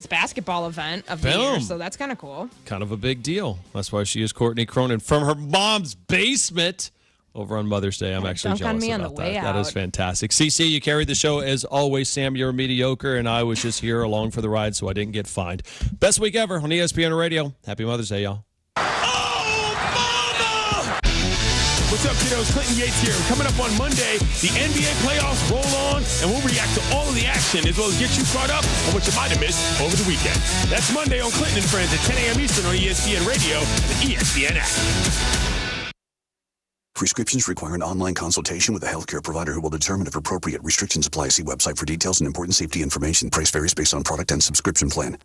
basketball event of the year, so that's kind of cool. Kind of a big deal. That's why she is Courtney Cronin from her mom's basement over on Mother's Day. I'm actually jealous about that. That is fantastic. CC, you carried the show as always. Sam, you're mediocre, and I was just here along for the ride, so I didn't get fined. Best week ever on ESPN Radio. Happy Mother's Day, y'all. What's up, kiddos? Clinton Yates here. Coming up on Monday, the NBA playoffs roll on, and we'll react to all of the action as well as get you caught up on what you might have missed over the weekend. That's Monday on Clinton and Friends at 10 a.m. Eastern on ESPN Radio and the ESPN app. Prescriptions require an online consultation with a healthcare provider who will determine if appropriate. Restrictions apply. See website for details and important safety information. Price varies based on product and subscription plan.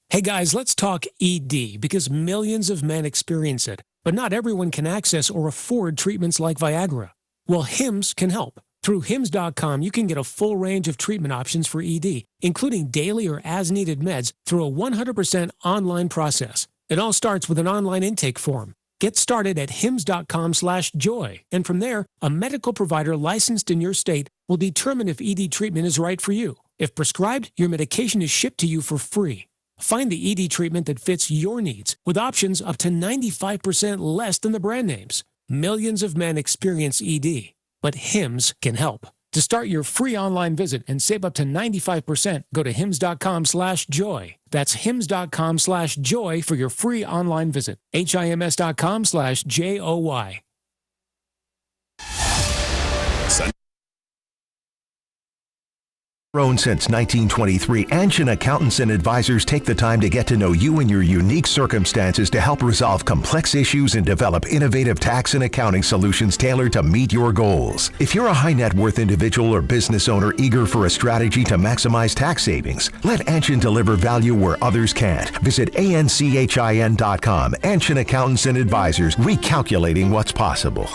Hey guys, let's talk ED because millions of men experience it, but not everyone can access or afford treatments like Viagra. Well, Hims can help. Through Hims.com, you can get a full range of treatment options for ED, including daily or as-needed meds through a 100% online process. It all starts with an online intake form. Get started at hims.com/joy, and from there, a medical provider licensed in your state will determine if ED treatment is right for you. If prescribed, your medication is shipped to you for free. Find the ED treatment that fits your needs with options up to 95% less than the brand names. Millions of men experience ED, but Hims can help. To start your free online visit and save up to 95%, go to hims.com/joy. That's hims.com/joy for your free online visit. HIMS.com/JOY. Grown since 1923, Anshin Accountants and Advisors take the time to get to know you and your unique circumstances to help resolve complex issues and develop innovative tax and accounting solutions tailored to meet your goals. If you're a high net worth individual or business owner eager for a strategy to maximize tax savings, let Anshin deliver value where others can't. Visit ANCHIN.com. Anshin Accountants and Advisors, recalculating what's possible.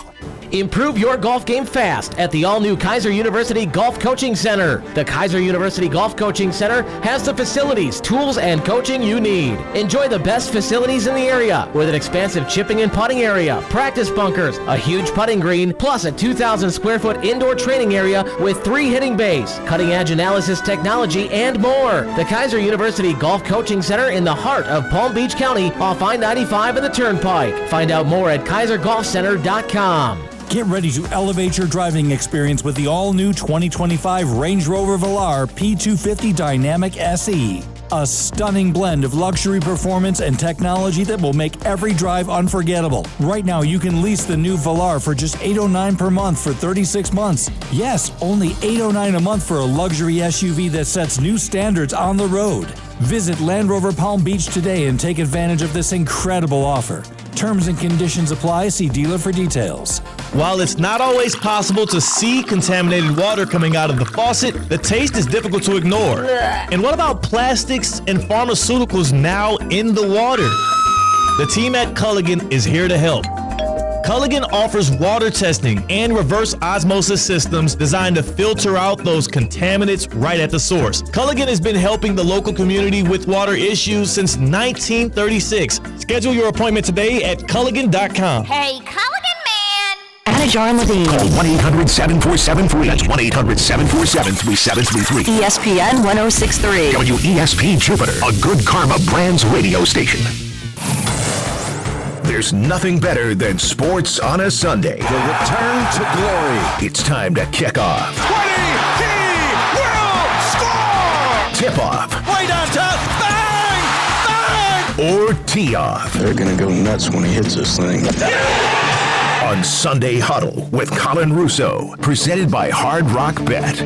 Improve your golf game fast at the all-new Kaiser University Golf Coaching Center. The Kaiser University Golf Coaching Center has the facilities, tools, and coaching you need. Enjoy the best facilities in the area with an expansive chipping and putting area, practice bunkers, a huge putting green, plus a 2,000 square foot indoor training area with 3 hitting bays, cutting-edge analysis technology, and more. The Kaiser University Golf Coaching Center in the heart of Palm Beach County off I-95 and the Turnpike. Find out more at KaiserGolfCenter.com. Get ready to elevate your driving experience with the all-new 2025 Range Rover Velar P250 Dynamic SE. A stunning blend of luxury performance and technology that will make every drive unforgettable. Right now, you can lease the new Velar for just $809 per month for 36 months. Yes, only $809 a month for a luxury SUV that sets new standards on the road. Visit Land Rover Palm Beach today and take advantage of this incredible offer. Terms and conditions apply. See dealer for details. While it's not always possible to see contaminated water coming out of the faucet, the taste is difficult to ignore. And what about plastics and pharmaceuticals now in the water? The team at Culligan is here to help. Culligan offers water testing and reverse osmosis systems designed to filter out those contaminants right at the source. Culligan has been helping the local community with water issues since 1936. Schedule your appointment today at Culligan.com. Hey, Culligan man! Anajar and Levine. Call 1-800-7473. That's 1-800-747-3733. ESPN 1063. WESP Jupiter, a Good Karma Brands radio station. There's nothing better than sports on a Sunday. The return to glory. It's time to kick off. 20, he will score! Tip off. Right on top, bang! Bang! Or tee off. They're gonna go nuts when he hits this thing. On Sunday Huddle with Colin Russo. Presented by Hard Rock Bet.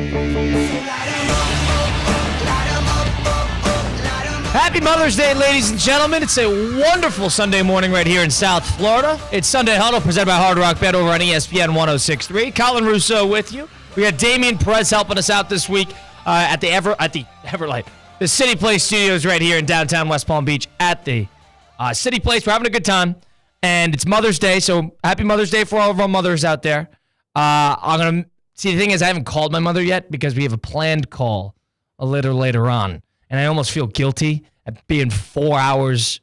Happy Mother's Day, ladies and gentlemen. It's a wonderful Sunday morning right here in South Florida. It's Sunday Huddle presented by Hard Rock Bet over on ESPN 1063. Colin Russo with you. We got Damian Perez helping us out this week at the Everlight, the City Place Studios right here in downtown West Palm Beach at the City Place. We're having a good time, and it's Mother's Day, so happy Mother's Day for all of our mothers out there. I'm gonna see. The thing is, I haven't called my mother yet because we have a planned call a little later on. And I almost feel guilty at being 5 hours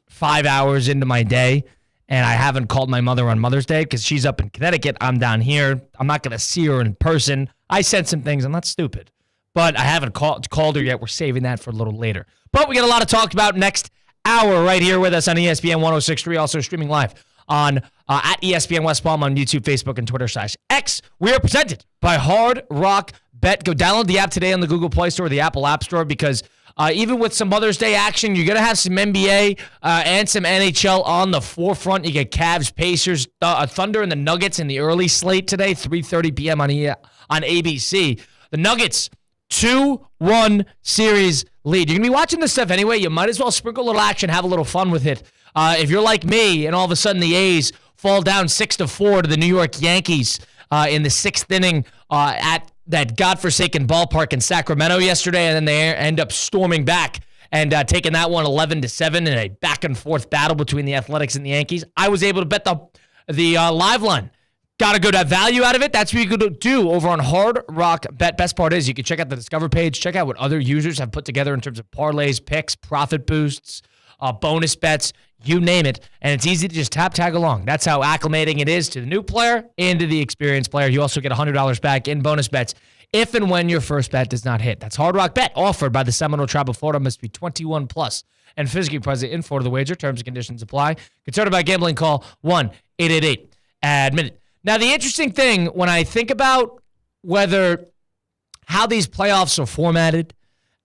into my day, and I haven't called my mother on Mother's Day because she's up in Connecticut. I'm down here. I'm not going to see her in person. I said some things. I'm not stupid. but I haven't called her yet. We're saving that for a little later. But we got a lot to talk about next hour right here with us on ESPN 106.3, also streaming live on at ESPN West Palm on YouTube, Facebook, and Twitter/X. We are presented by Hard Rock Bet. Go download the app today on the Google Play Store or the Apple App Store because even with some Mother's Day action, you're going to have some NBA and some NHL on the forefront. You get Cavs, Pacers, Thunder, and the Nuggets in the early slate today, 3:30 p.m. on ABC. The Nuggets, 2-1 series lead. You're going to be watching this stuff anyway. You might as well sprinkle a little action, have a little fun with it. If you're like me and all of a sudden the A's fall down 6-4 to the New York Yankees in the 6th inning at that godforsaken ballpark in Sacramento yesterday, and then they end up storming back and taking that one 11-7 in a back-and-forth battle between the Athletics and the Yankees. I was able to bet the live line. Got a good value out of it. That's what you could do over on Hard Rock Bet. Best part is you can check out the Discover page, check out what other users have put together in terms of parlays, picks, profit boosts, bonus bets, you name it. And it's easy to just tag along. That's how acclimating it is to the new player and to the experienced player. You also get $100 back in bonus bets if and when your first bet does not hit. That's Hard Rock Bet, offered by the Seminole Tribe of Florida. Must be 21 plus and physically present in Florida. The wager. Terms and conditions apply. Concerned about gambling? Call 1-888-ADMIT. Now, the interesting thing when I think about how these playoffs are formatted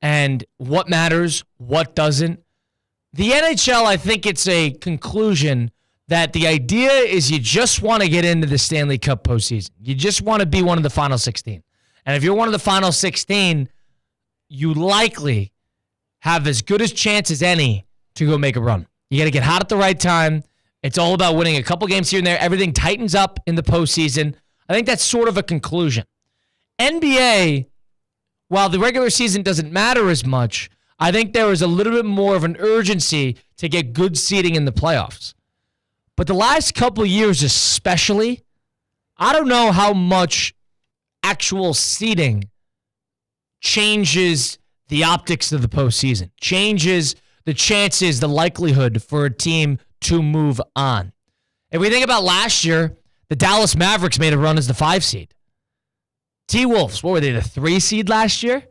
and what matters, what doesn't, the NHL, I think it's a conclusion that the idea is you just want to get into the Stanley Cup postseason. You just want to be one of the final 16. And if you're one of the final 16, you likely have as good a chance as any to go make a run. You got to get hot at the right time. It's all about winning a couple games here and there. Everything tightens up in the postseason. I think that's sort of a conclusion. NBA, while the regular season doesn't matter as much, I think there is a little bit more of an urgency to get good seeding in the playoffs. But the last couple of years especially, I don't know how much actual seeding changes the optics of the postseason, changes the chances, the likelihood for a team to move on. If we think about last year, the Dallas Mavericks made a run as the 5 seed. T-Wolves, what were they, the 3 seed last year?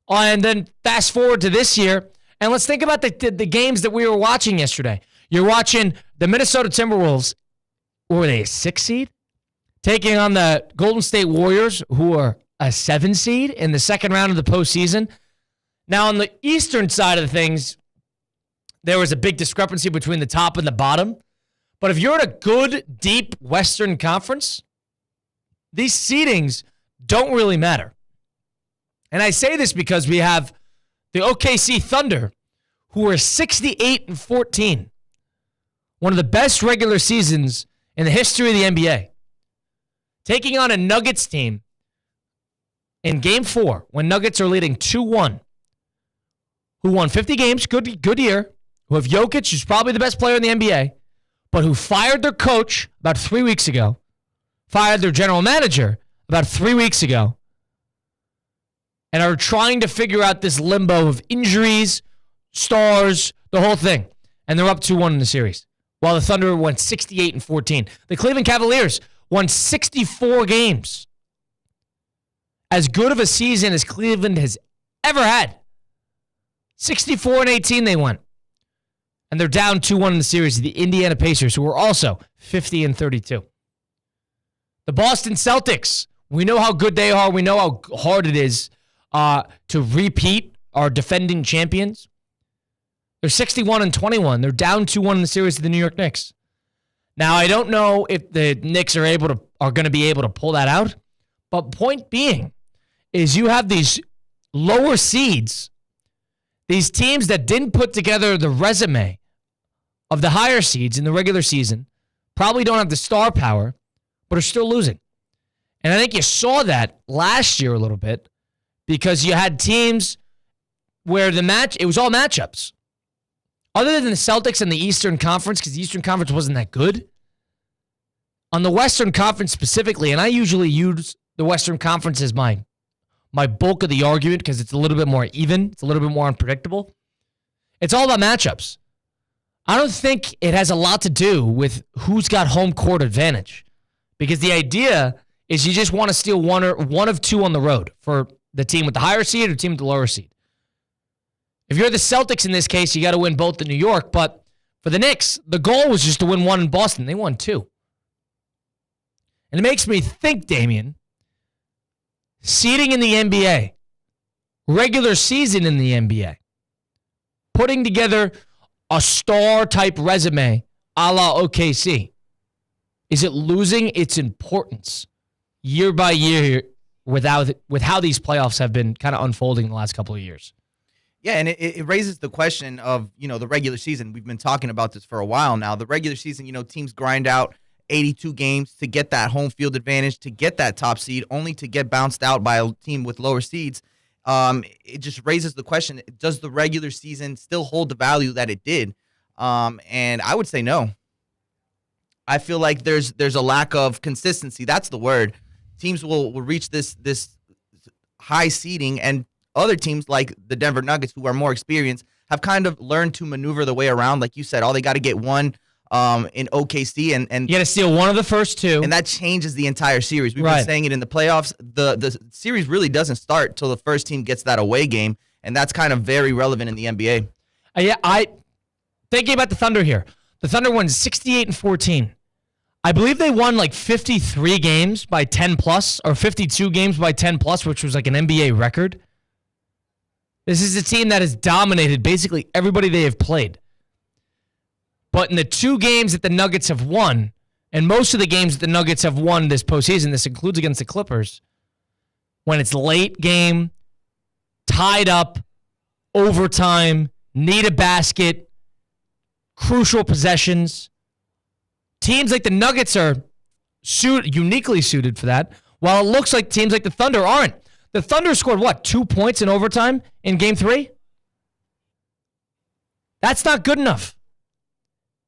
And then fast forward to this year, and let's think about the games that we were watching yesterday. You're watching the Minnesota Timberwolves, what were they, a 6 seed? Taking on the Golden State Warriors, who are a 7 seed in the second round of the postseason. Now, on the eastern side of things, there was a big discrepancy between the top and the bottom. But if you're in a good, deep Western Conference, these seedings don't really matter. And I say this because we have the OKC Thunder, who are 68-14. One of the best regular seasons in the history of the NBA. Taking on a Nuggets team in Game 4, when Nuggets are leading 2-1, who won 50 games, good year, who have Jokic, who's probably the best player in the NBA, but who fired their coach about 3 weeks ago, fired their general manager about 3 weeks ago, and are trying to figure out this limbo of injuries, stars, the whole thing. And they're up 2-1 in the series, while the Thunder went 68-14. The Cleveland Cavaliers won 64 games. As good of a season as Cleveland has ever had. 64-18 they went. And they're down 2-1 in the series. The Indiana Pacers, who are also 50-32. The Boston Celtics, we know how good they are. We know how hard it is to repeat our defending champions. They're 61-21. They're down 2-1 in the series to the New York Knicks. Now, I don't know if the Knicks are going to be able to pull that out. But point being is you have these lower seeds, these teams that didn't put together the resume of the higher seeds in the regular season, probably don't have the star power, but are still losing. And I think you saw that last year a little bit because you had teams where it was all matchups. Other than the Celtics and the Eastern Conference, because the Eastern Conference wasn't that good, on the Western Conference specifically, and I usually use the Western Conference as my bulk of the argument because it's a little bit more even. It's a little bit more unpredictable. It's all about matchups. I don't think it has a lot to do with who's got home court advantage because the idea is you just want to steal one of two on the road for The team with the higher seed or the team with the lower seed? If you're the Celtics in this case, you got to win both in New York. But for the Knicks, the goal was just to win one in Boston. They won two. And it makes me think, Damian, seeding in the NBA, regular season in the NBA, putting together a star-type resume a la OKC, is it losing its importance year by year with how these playoffs have been kind of unfolding the last couple of years? Yeah, and it raises the question of, the regular season. We've been talking about this for a while now. The regular season, teams grind out 82 games to get that home field advantage, to get that top seed, only to get bounced out by a team with lower seeds. It just raises the question, does the regular season still hold the value that it did? And I would say no. I feel like there's a lack of consistency. That's the word. Teams will reach this high seeding, and other teams like the Denver Nuggets, who are more experienced, have kind of learned to maneuver the way around. Like you said, all they got to get one in OKC, and you got to steal one of the first two, and that changes the entire series. We've been saying it in the playoffs. The series really doesn't start till the first team gets that away game, and that's kind of very relevant in the NBA. Thinking about the Thunder here. The Thunder won 68-14. I believe they won like 53 games by 10 plus, or 52 games by 10 plus, which was like an NBA record. This is a team that has dominated basically everybody they have played. But in the two games that the Nuggets have won, and most of the games that the Nuggets have won this postseason, this includes against the Clippers, when it's late game, tied up, overtime, need a basket, crucial possessions, teams like the Nuggets are uniquely suited for that, while it looks like teams like the Thunder aren't. The Thunder scored, 2 points in overtime in Game 3? That's not good enough.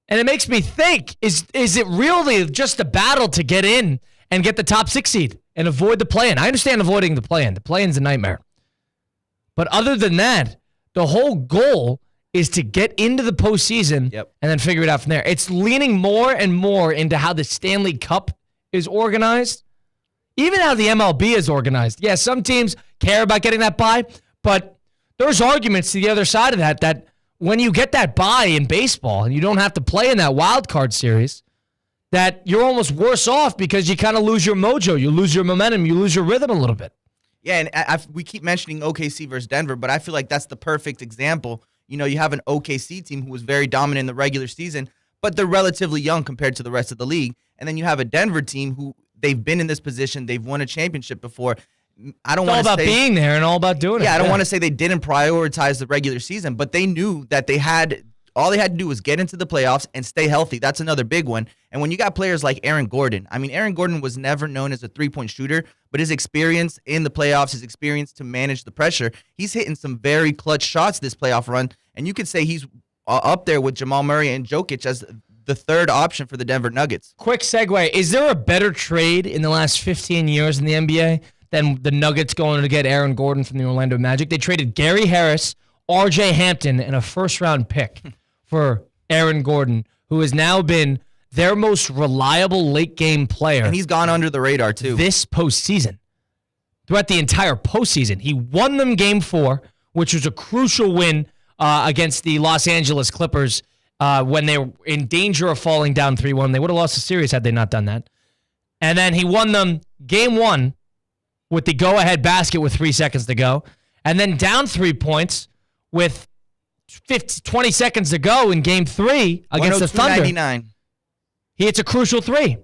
And it makes me think, is it really just a battle to get in and get the top 6 seed and avoid the play-in? I understand avoiding the play-in. The play-in's a nightmare. But other than that, the whole goal is to get into the postseason and then figure it out from there. It's leaning more and more into how the Stanley Cup is organized, even how the MLB is organized. Yeah, some teams care about getting that bye, but there's arguments to the other side of that when you get that bye in baseball and you don't have to play in that wild card series, that you're almost worse off because you kind of lose your mojo, you lose your momentum, you lose your rhythm a little bit. Yeah, and we keep mentioning OKC versus Denver, but I feel like that's the perfect example. You have an OKC team who was very dominant in the regular season, but they're relatively young compared to the rest of the league. And then you have a Denver team who they've been in this position. They've won a championship before. I don't want to say, all about being there and all about doing it. Yeah, I don't want to say they didn't prioritize the regular season, but they knew that all they had to do was get into the playoffs and stay healthy. That's another big one. And when you got players like Aaron Gordon, Aaron Gordon was never known as a three-point shooter, but his experience in the playoffs, his experience to manage the pressure, he's hitting some very clutch shots this playoff run. And you could say he's up there with Jamal Murray and Jokic as the third option for the Denver Nuggets. Quick segue. Is there a better trade in the last 15 years in the NBA than the Nuggets going to get Aaron Gordon from the Orlando Magic? They traded Gary Harris, R.J. Hampton, and a first-round pick for Aaron Gordon, who has now been their most reliable late-game player. And he's gone under the radar, too. This postseason. Throughout the entire postseason. He won them Game 4, which was a crucial win against the Los Angeles Clippers when they were in danger of falling down 3-1. They would have lost the series had they not done that. And then he won them Game 1 with the go-ahead basket with 3 seconds to go. And then down 3 points with 20 seconds to go in Game 3 against the Thunder. He hits a crucial 3.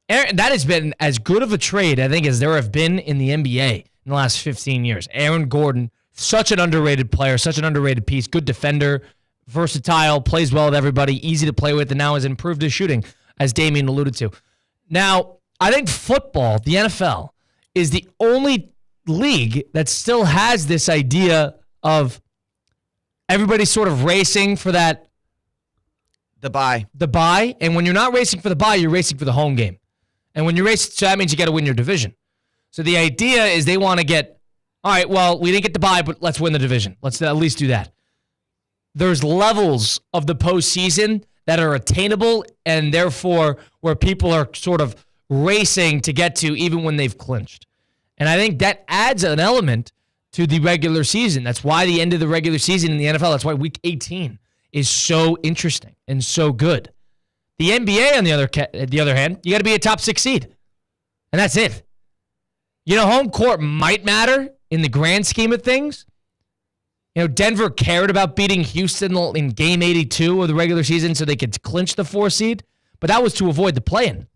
Aaron, that has been as good of a trade, I think, as there have been in the NBA in the last 15 years. Aaron Gordon, such an underrated player, such an underrated piece, good defender, versatile, plays well with everybody, easy to play with, and now has improved his shooting, as Damian alluded to. Now, I think football, the NFL, is the only league that still has this idea of everybody sort of racing for that. The bye. And when you're not racing for the bye, you're racing for the home game. And when you're racing, so that means you got to win your division. So the idea is they want to get, all right, well, we didn't get the bye, but let's win the division. Let's at least do that. There's levels of the postseason that are attainable and therefore where people are sort of racing to get to even when they've clinched. And I think that adds an element to the regular season. That's why the end of the regular season in the NFL, that's why week 18 is so interesting and so good. The NBA, on the other hand, you got to be a top 6 seed. And that's it. Home court might matter in the grand scheme of things. Denver cared about beating Houston in game 82 of the regular season so they could clinch the 4 seed, but that was to avoid the play-in.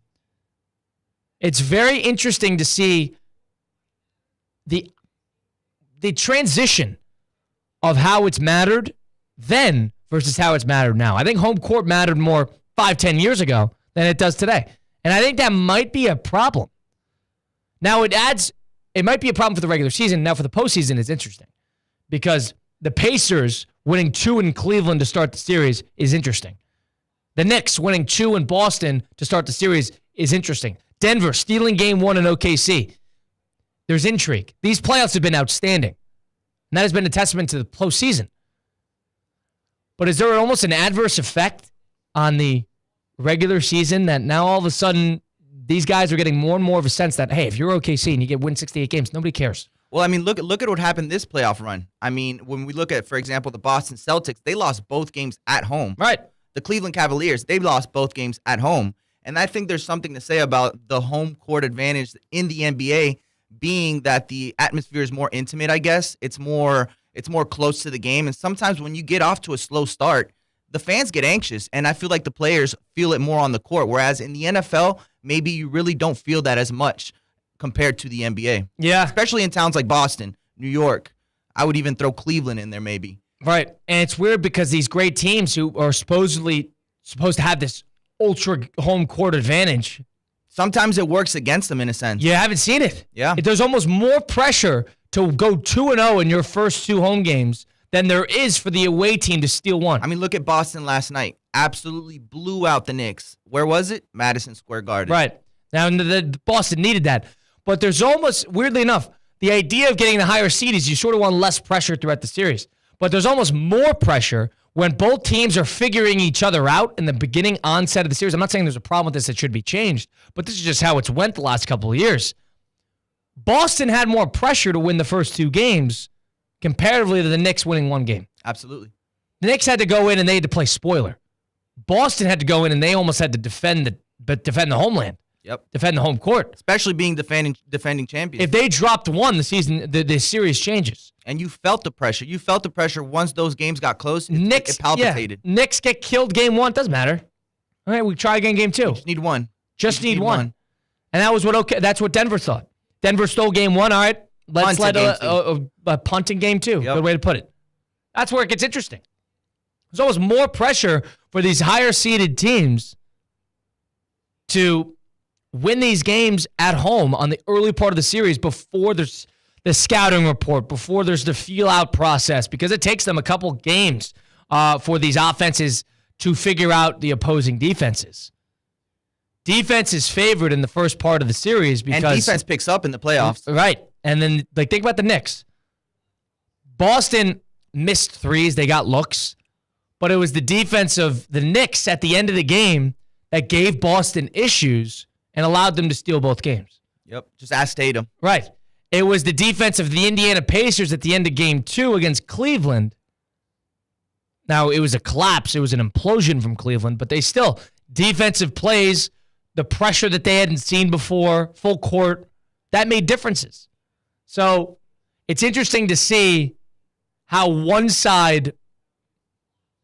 It's very interesting to see the transition of how it's mattered then versus how it's mattered now. I think home court mattered more 5-10 years ago than it does today. And I think that might be a problem. Now it might be a problem for the regular season. Now for the postseason, it's interesting because the Pacers winning 2 in Cleveland to start the series is interesting. The Knicks winning 2 in Boston to start the series is interesting. Denver stealing game 1 in OKC. There's intrigue. These playoffs have been outstanding. And that has been a testament to the postseason. But is there almost an adverse effect on the regular season that now all of a sudden these guys are getting more and more of a sense that, hey, if you're OKC and you win 68 games, nobody cares. Well, I mean, look at what happened this playoff run. I mean, when we look at, for example, the Boston Celtics, they lost both games at home. Right. The Cleveland Cavaliers, they lost both games at home. And I think there's something to say about the home court advantage in the NBA being that the atmosphere is more intimate, I guess. It's more close to the game. And sometimes when you get off to a slow start, the fans get anxious. And I feel like the players feel it more on the court. Whereas in the NFL, maybe you really don't feel that as much compared to the NBA. Yeah. Especially in towns like Boston, New York. I would even throw Cleveland in there maybe. Right. And it's weird because these great teams who are supposed to have this ultra home court advantage, sometimes it works against them in a sense. You haven't seen it. Yeah. There's almost more pressure to go 2-0 in your first 2 home games than there is for the away team to steal 1. I mean, look at Boston last night. Absolutely blew out the Knicks. Where was it? Madison Square Garden. Right. Now, the Boston needed that. But there's almost, weirdly enough, the idea of getting the higher seed is you sort of want less pressure throughout the series. But there's almost more pressure when both teams are figuring each other out in the beginning onset of the series. I'm not saying there's a problem with this that should be changed, but this is just how it's went the last couple of years. Boston had more pressure to win the first 2 games comparatively to the Knicks winning 1 game. Absolutely. The Knicks had to go in and they had to play spoiler. Boston had to go in and they almost had to defend the homeland. Yep. Defend the home court. Especially being defending champions. If they dropped 1, the series changes. And you felt the pressure. You felt the pressure once those games got close. It palpitated. Yeah. Knicks get killed game 1. Doesn't matter. All right, we try again game 2. You just need 1. Just need one. And that was that's what Denver thought. Denver stole game 1. All right, let's let a punt in game 2. Yep. Good way to put it. That's where it gets interesting. There's almost more pressure for these higher seeded teams to win these games at home on the early part of the series before there's the scouting report, before there's the feel-out process, because it takes them a couple games for these offenses to figure out the opposing defenses. Defense is favored in the first part of the series because... And defense picks up in the playoffs. Right. And then, think about the Knicks. Boston missed threes. They got looks. But it was the defense of the Knicks at the end of the game that gave Boston issues and allowed them to steal both games. Yep. Just ask Tatum. Right. It was the defense of the Indiana Pacers at the end of game 2 against Cleveland. Now, it was a collapse. It was an implosion from Cleveland, but they still, defensive plays, the pressure that they hadn't seen before, full court, that made differences. So it's interesting to see how one side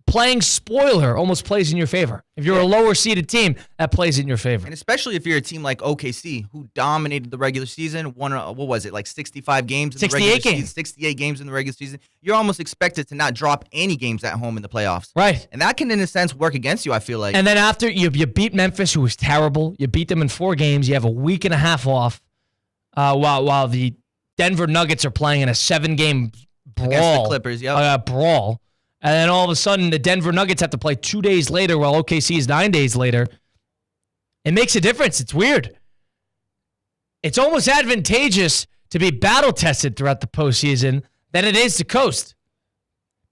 playing spoiler almost plays in your favor. If you're a lower seeded team, that plays in your favor. And especially if you're a team like OKC, who dominated the regular season, won, what was it, like 65 games in the regular season? 68 games in the regular season. You're almost expected to not drop any games at home in the playoffs. Right. And that can, in a sense, work against you, I feel like. And then after you beat Memphis, who was terrible, you beat them in 4 games, you have a week and a half off while the Denver Nuggets are playing in a 7-game brawl. Against the Clippers, yep. Brawl. And then all of a sudden, the Denver Nuggets have to play 2 days later while OKC is 9 days later. It makes a difference. It's weird. It's almost advantageous to be battle-tested throughout the postseason than it is to coast.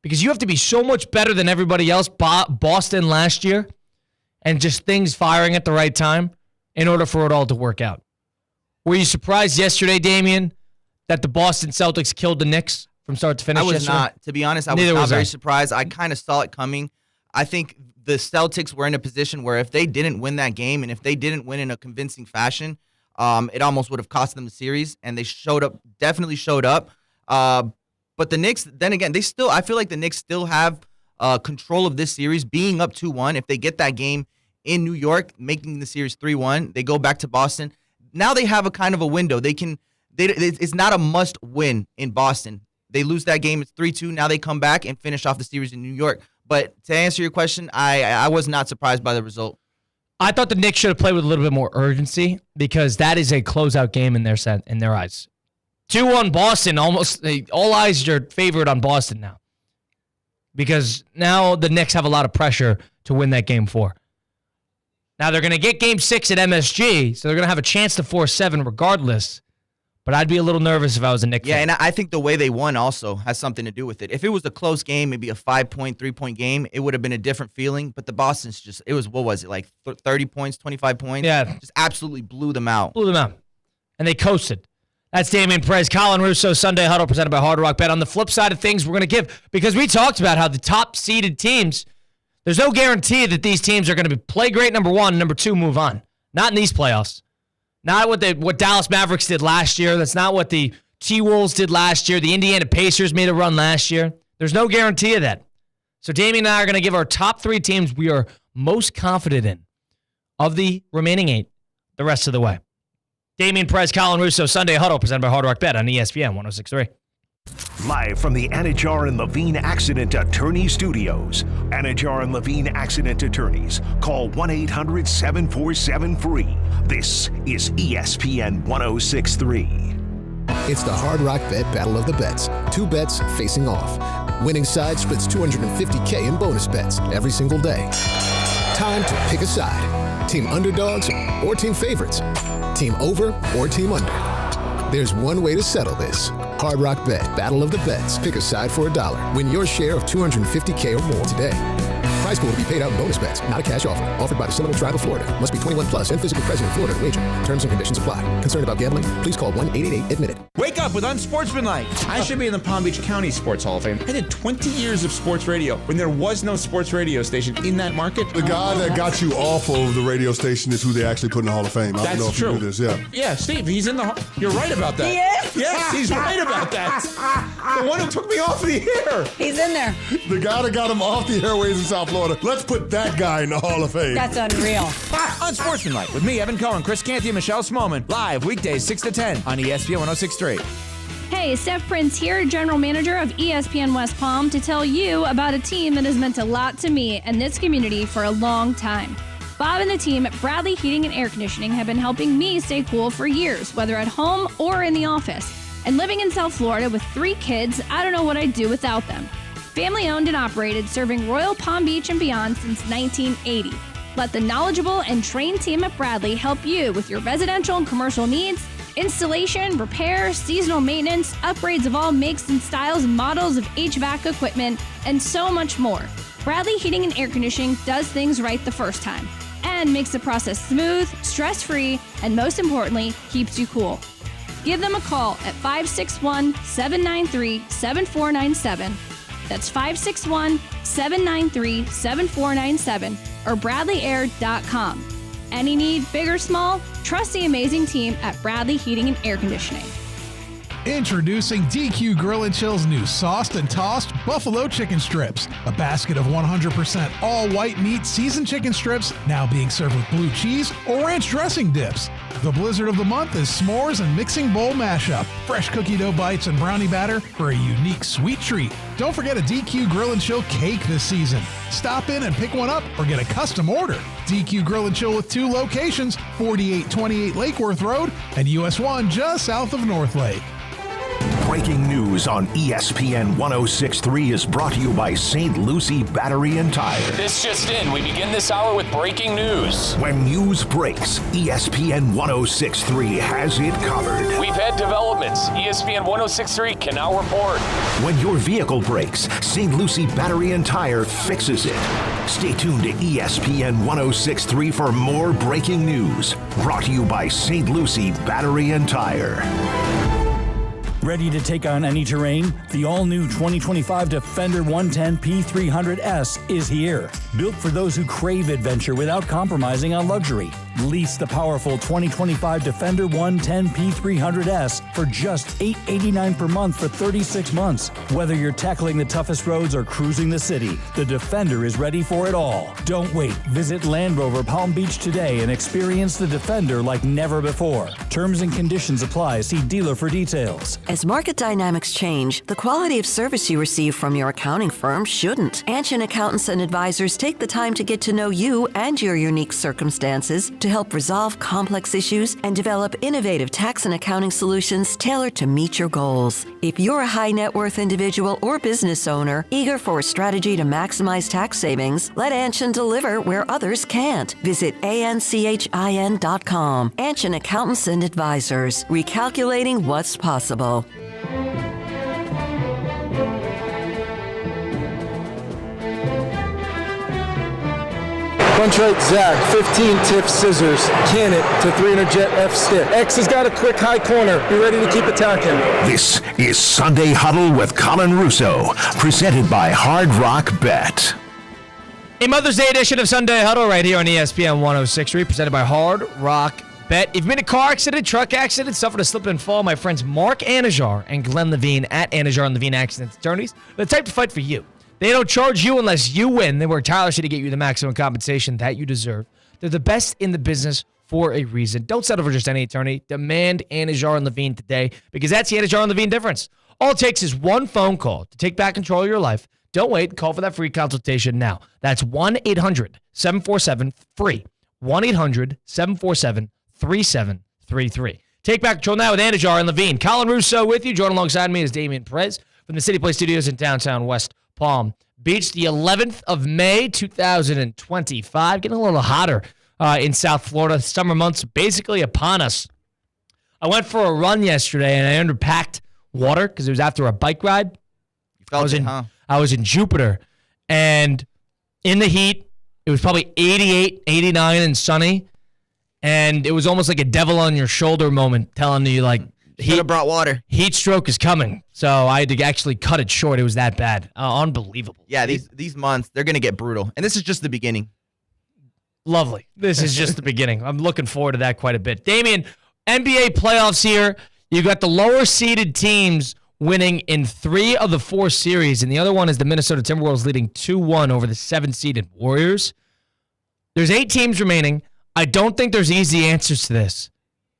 Because you have to be so much better than everybody else, Boston last year, and just things firing at the right time in order for it all to work out. Were you surprised yesterday, Damian, that the Boston Celtics killed the Knicks from start to finish? I was yesterday? not. To be honest, I was not very surprised. I kind of saw it coming. I think the Celtics were in a position where if they didn't win that game and if they didn't win in a convincing fashion, it almost would have cost them the series. And they definitely showed up. But the Knicks, then again, I feel like the Knicks still have control of this series, being up 2-1. If they get that game in New York, making the series 3-1, they go back to Boston. Now they have a kind of a window. It's not a must win in Boston. They lose that game, it's 3-2. Now they come back and finish off the series in New York. But to answer your question, I was not surprised by the result. I thought the Knicks should have played with a little bit more urgency because that is a closeout game in their eyes. 2-1 Boston, almost all eyes are favored on Boston now. Because now the Knicks have a lot of pressure to win that game 4. Now they're going to get game 6 at MSG, so they're going to have a chance to force 7 regardless. But I'd be a little nervous if I was a Knicks fan. And I think the way they won also has something to do with it. If it was a close game, maybe a 5-point, 3-point game, it would have been a different feeling. But the Boston's what was it, like 30 points, 25 points? Yeah. Just absolutely blew them out. And they coasted. That's Damian Perez, Colin Russo, Sunday Huddle, presented by Hard Rock Bet. On the flip side of things, we're going to give, because we talked about how the top-seeded teams, there's no guarantee that these teams are going to play great, number 1, number 2, move on. Not in these playoffs. Not what Dallas Mavericks did last year. That's not what the T-Wolves did last year. The Indiana Pacers made a run last year. There's no guarantee of that. So Damian and I are going to give our top 3 teams we are most confident in of the remaining 8 the rest of the way. Damian Perez, Colin Russo, Sunday Huddle, presented by Hard Rock Bet on ESPN 106.3. Live from the Anajar and Levine Accident Attorney Studios. Anajar and Levine Accident Attorneys. Call 1-800-747-FREE. This is ESPN 106.3. It's the Hard Rock Bet Battle of the Bets. 2 bets facing off. Winning side splits $250K in bonus bets every single day. Time to pick a side. Team underdogs or team favorites. Team over or team under. There's one way to settle this. Hard Rock Bet, Battle of the Bets. Pick a side for $1. Win your share of $250K or more today. Prize pool to be paid out in bonus bets, not a cash offer. Offered by the Seminole Tribe of Florida. Must be 21 plus and physically present in Florida to wager. Terms and conditions apply. Concerned about gambling? Please call 1-888-ADMIT-IT. Wake up with Unsportsmanlike. I should be in the Palm Beach County Sports Hall of Fame. I did 20 years of sports radio when there was no sports radio station in that market. The guy that got you off of the radio station is who they actually put in the Hall of Fame. I don't know if you knew this, Yeah, Steve, he's in the Hall. You're right about that. He is? Yes, he's right about that. The one who took me off the air. He's in there. The guy that got him off the airways in South Florida. Let's put that guy in the Hall of Fame. That's unreal. Unsportsmanlike with me, Evan Cohen, Chris Canty, and Michelle Smallman. Live weekdays 6 to 10 on ESPN 106.3. Hey, Steph Prince here, General Manager of ESPN West Palm, to tell you about a team that has meant a lot to me and this community for a long time. Bob and the team at Bradley Heating and Air Conditioning have been helping me stay cool for years, whether at home or in the office. And living in South Florida with 3 kids, I don't know what I'd do without them. Family owned and operated, serving Royal Palm Beach and beyond since 1980. Let the knowledgeable and trained team at Bradley help you with your residential and commercial needs, installation, repair, seasonal maintenance, upgrades of all makes and styles and models of HVAC equipment, and so much more. Bradley Heating and Air Conditioning does things right the first time and makes the process smooth, stress-free, and most importantly, keeps you cool. Give them a call at 561-793-7497. That's 561-793-7497 or BradleyAir.com. Any need, big or small, trust the amazing team at Bradley Heating and Air Conditioning. Introducing DQ Grill and Chill's new sauced and tossed buffalo chicken strips. A basket of 100% all white meat seasoned chicken strips now being served with blue cheese or ranch dressing dips. The blizzard of the month is s'mores and mixing bowl mashup. Fresh cookie dough bites and brownie batter for a unique sweet treat. Don't forget a DQ Grill and Chill cake this season. Stop in and pick one up or get a custom order. DQ Grill and Chill with 2 locations, 4828 Lake Worth Road and US 1 just south of North Lake. Breaking news on ESPN 106.3 is brought to you by St. Lucie Battery and Tire. This just in, we begin this hour with breaking news. When news breaks, ESPN 106.3 has it covered. We've had developments. ESPN 106.3 can now report. When your vehicle breaks, St. Lucie Battery and Tire fixes it. Stay tuned to ESPN 106.3 for more breaking news. Brought to you by St. Lucie Battery and Tire. Ready to take on any terrain? The all-new 2025 Defender 110 P300S is here. Built for those who crave adventure without compromising on luxury. Lease the powerful 2025 Defender 110 P300S for just $889 per month for 36 months. Whether you're tackling the toughest roads or cruising the city, the Defender is ready for it all. Don't wait. Visit Land Rover Palm Beach today and experience the Defender like never before. Terms and conditions apply. See dealer for details. As market dynamics change, the quality of service you receive from your accounting firm shouldn't. Anshin Accountants and Advisors take the time to get to know you and your unique circumstances to help resolve complex issues and develop innovative tax and accounting solutions tailored to meet your goals. If you're a high net worth individual or business owner eager for a strategy to maximize tax savings, let Anshin deliver where others can't. Visit anchin.com. Anshin Accountants and Advisors, recalculating what's possible. Punch right, Zach, 15 tip scissors, can it to 300 jet F stick. X has got a quick high corner. Be ready to keep attacking. This is Sunday Huddle with Colin Russo, presented by Hard Rock Bet. A Mother's Day edition of Sunday Huddle right here on ESPN 106.3, presented by Hard Rock Bet. If you've been in a car accident, truck accident, suffered a slip and fall, my friends Mark Anajar and Glenn Levine at Anajar and Levine Accident Attorneys, the type to fight for you. They don't charge you unless you win. They work tirelessly to get you the maximum compensation that you deserve. They're the best in the business for a reason. Don't settle for just any attorney. Demand Anajar and Levine today, because that's the Anajar and Levine difference. All it takes is one phone call to take back control of your life. Don't wait. Call for that free consultation now. That's 1-800-747-FREE. 1-800-747-3733. Take back control now with Anajar and Levine. Colin Russo with you. Joined alongside me is Damian Perez from the City Play Studios in downtown West Palm Beach. The 11th of May, 2025. Getting a little hotter in South Florida. Summer months basically upon us. I went for a run yesterday, and I underpacked water because it was after a bike ride. I was in Jupiter, and in the heat, it was probably 88, 89 and sunny, and it was almost like a devil on your shoulder moment telling you, like, should have brought water. Heat stroke is coming. So I had to actually cut it short. It was that bad. Unbelievable. Yeah, these months, they're going to get brutal. And this is just the beginning. Lovely. This is just the beginning. I'm looking forward to that quite a bit. Damian, NBA playoffs here. You got the lower seeded teams winning in 3 of the 4 series, and the other one is the Minnesota Timberwolves leading 2-1 over the 7-seeded Warriors. There's 8 teams remaining. I don't think there's easy answers to this.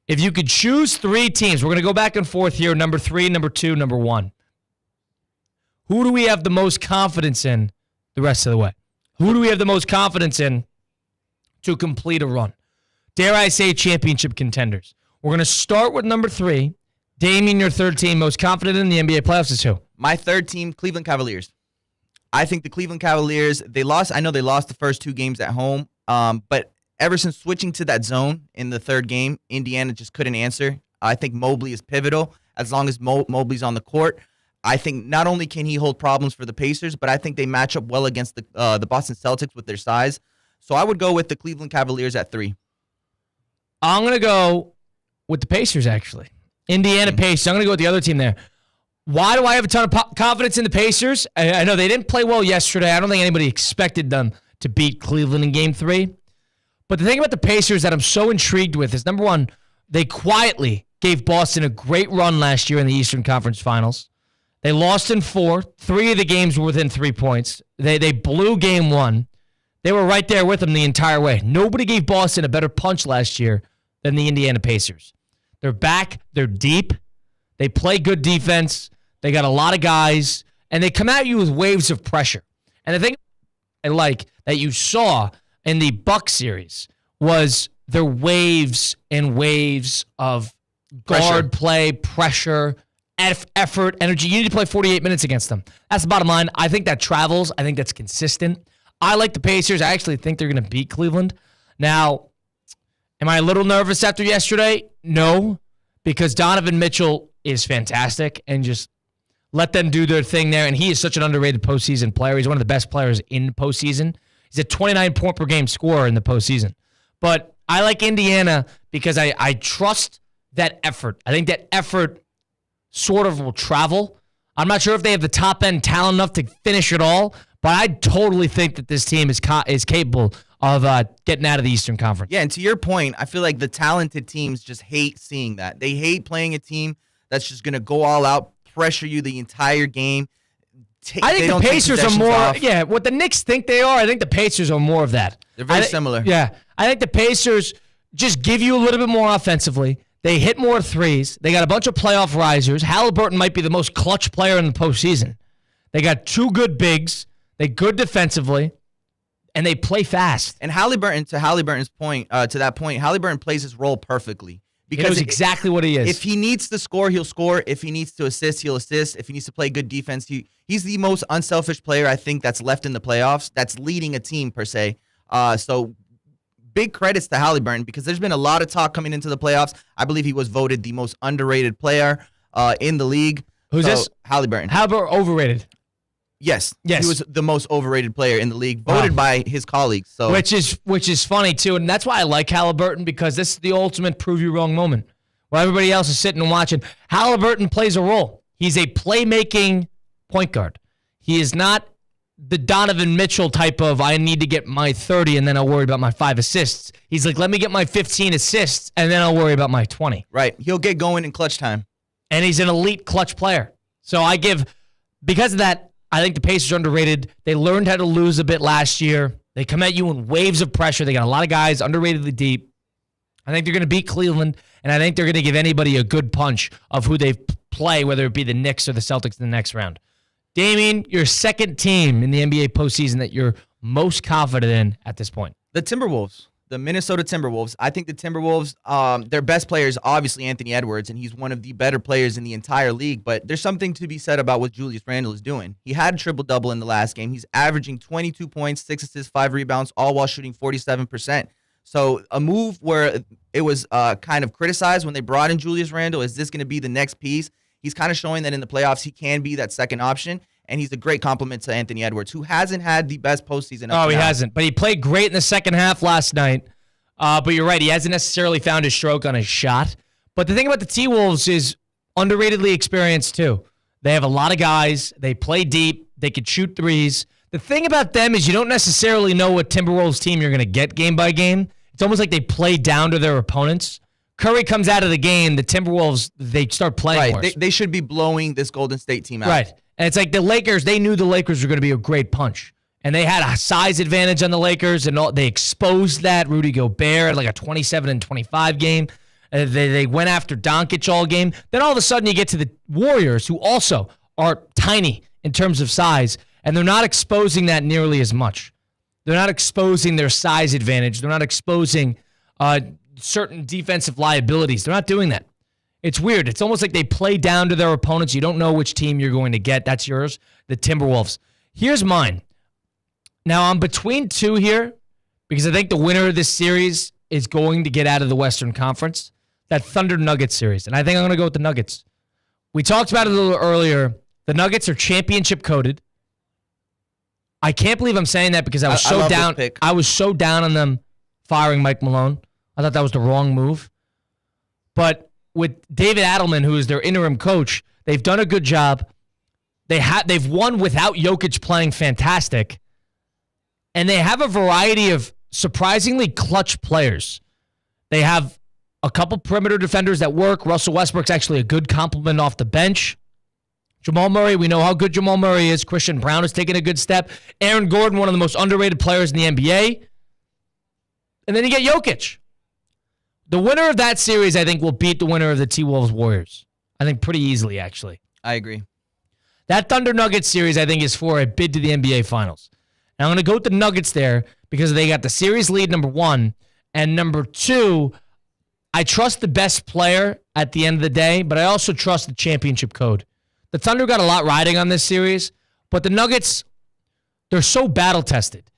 If you could choose 3 teams, we're going to go back and forth here, number 3, number 2, number 1. Who do we have the most confidence in the rest of the way? Who do we have the most confidence in to complete a run? Dare I say championship contenders? We're going to start with number 3. Damian, your third team, most confident in the NBA playoffs is who? My third team, Cleveland Cavaliers. I think the Cleveland Cavaliers, they lost. I know they lost the first 2 games at home, but ever since switching to that zone in the third game, Indiana just couldn't answer. I think Mobley is pivotal. As long as Mobley's on the court, I think not only can he hold problems for the Pacers, but I think they match up well against the Boston Celtics with their size. So I would go with the Cleveland Cavaliers at 3. I'm going to go with the Pacers, actually. Indiana Pacers. I'm going to go with the other team there. Why do I have a ton of confidence in the Pacers? I know they didn't play well yesterday. I don't think anybody expected them to beat Cleveland in Game 3. But the thing about the Pacers that I'm so intrigued with is, number 1, they quietly gave Boston a great run last year in the Eastern Conference Finals. They lost in 4. 3 of the games were within 3 points. They blew Game 1. They were right there with them the entire way. Nobody gave Boston a better punch last year than the Indiana Pacers. They're back. They're deep. They play good defense. They got a lot of guys. And they come at you with waves of pressure. And the thing I like that you saw in the Bucks series was their waves and waves of guard play, pressure, effort, energy. You need to play 48 minutes against them. That's the bottom line. I think that travels. I think that's consistent. I like the Pacers. I actually think they're going to beat Cleveland. Now, am I a little nervous after yesterday? No, because Donovan Mitchell is fantastic, and just let them do their thing there. And he is such an underrated postseason player. He's one of the best players in postseason. He's a 29-point-per-game scorer in the postseason. But I like Indiana because I trust that effort. I think that effort sort of will travel. I'm not sure if they have the top end talent enough to finish it all, but I totally think that this team is capable of getting out of the Eastern Conference. Yeah, and to your point, I feel like the talented teams just hate seeing that. They hate playing a team that's just going to go all out, pressure you the entire game. I think the Pacers are more, what the Knicks think they are, I think the Pacers are more of that. They're very similar. Yeah, I think the Pacers just give you a little bit more offensively. They hit more threes. They got a bunch of playoff risers. Halliburton might be the most clutch player in the postseason. They got two good bigs. They good defensively, and they play fast. And Halliburton, to Halliburton's point, Halliburton plays his role perfectly. Because he knows exactly what he is. If he needs to score, he'll score. If he needs to assist, he'll assist. If he needs to play good defense, he's the most unselfish player I think that's left in the playoffs. That's leading a team per se. So big credits to Halliburton because there's been a lot of talk coming into the playoffs. I believe he was voted the most underrated player in the league. Who's this? Halliburton. Halliburton overrated. Yes. He was the most overrated player in the league, voted by his colleagues. So which is funny too, and that's why I like Halliburton because this is the ultimate prove you wrong moment. While everybody else is sitting and watching, Halliburton plays a role. He's a playmaking point guard. He is not the Donovan Mitchell type of I need to get my 30 and then I'll worry about my 5 assists. He's like, let me get my 15 assists and then I'll worry about my 20. Right. He'll get going in clutch time. And he's an elite clutch player. So because of that, I think the Pacers are underrated. They learned how to lose a bit last year. They come at you in waves of pressure. They got a lot of guys underratedly deep. I think they're going to beat Cleveland, and I think they're going to give anybody a good punch of who they play, whether it be the Knicks or the Celtics in the next round. Damien, your second team in the NBA postseason that you're most confident in at this point. The Timberwolves. The Minnesota Timberwolves. I think the Timberwolves, their best player is obviously Anthony Edwards, and he's one of the better players in the entire league. But there's something to be said about what Julius Randle is doing. He had a triple-double in the last game. He's averaging 22 points, 6 assists, 5 rebounds, all while shooting 47%. So a move where it was kind of criticized when they brought in Julius Randle, is this going to be the next piece? He's kind of showing that in the playoffs he can be that second option. And he's a great compliment to Anthony Edwards, who hasn't had the best postseason. He hasn't. But he played great in the second half last night. But you're right. He hasn't necessarily found his stroke on his shot. But the thing about the T-Wolves is underratedly experienced, too. They have a lot of guys. They play deep. They can shoot threes. The thing about them is you don't necessarily know what Timberwolves team you're going to get game by game. It's almost like they play down to their opponents. Curry comes out of the game. The Timberwolves, they start playing worse. They should be blowing this Golden State team out. Right. And it's like the Lakers, they knew the Lakers were going to be a great punch. And they had a size advantage on the Lakers, and they exposed that. Rudy Gobert had like a 27-25 game. They went after Doncic all game. Then all of a sudden you get to the Warriors, who also are tiny in terms of size, and they're not exposing that nearly as much. They're not exposing their size advantage. They're not exposing certain defensive liabilities. They're not doing that. It's weird. It's almost like they play down to their opponents. You don't know which team you're going to get. That's yours, the Timberwolves. Here's mine. Now, I'm between two here because I think the winner of this series is going to get out of the Western Conference, that Thunder-Nuggets series. And I think I'm going to go with the Nuggets. We talked about it a little earlier. The Nuggets are championship coded. I can't believe I'm saying that because I was so down. I was so down on them firing Mike Malone. I thought that was the wrong move. But with David Adelman, who is their interim coach, they've done a good job. They've won without Jokic playing fantastic. And they have a variety of surprisingly clutch players. They have a couple perimeter defenders that work. Russell Westbrook's actually a good compliment off the bench. Jamal Murray, we know how good Jamal Murray is. Christian Brown has taken a good step. Aaron Gordon, one of the most underrated players in the NBA. And then you get Jokic. The winner of that series, I think, will beat the winner of the T-Wolves Warriors. I think pretty easily, actually. I agree. That Thunder Nuggets series, I think, is for a bid to the NBA Finals. And I'm going to go with the Nuggets there because they got the series lead, number one. And number two, I trust the best player at the end of the day, but I also trust the championship code. The Thunder got a lot riding on this series, but the Nuggets, they're so battle-tested.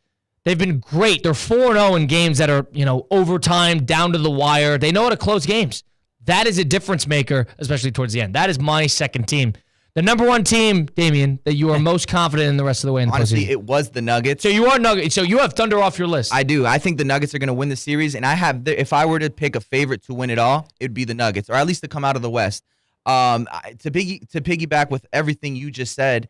They've been great. They're 4-0 in games that are, overtime, down to the wire. They know how to close games. That is a difference maker, especially towards the end. That is my second team. The number one team, Damien, that you are most confident in the rest of the way in the Honestly, postseason. it was the Nuggets. So you are Nuggets. So you have Thunder off your list. I do. I think the Nuggets are going to win the series, and if I were to pick a favorite to win it all, it would be the Nuggets, or at least to come out of the West. To piggyback with everything you just said,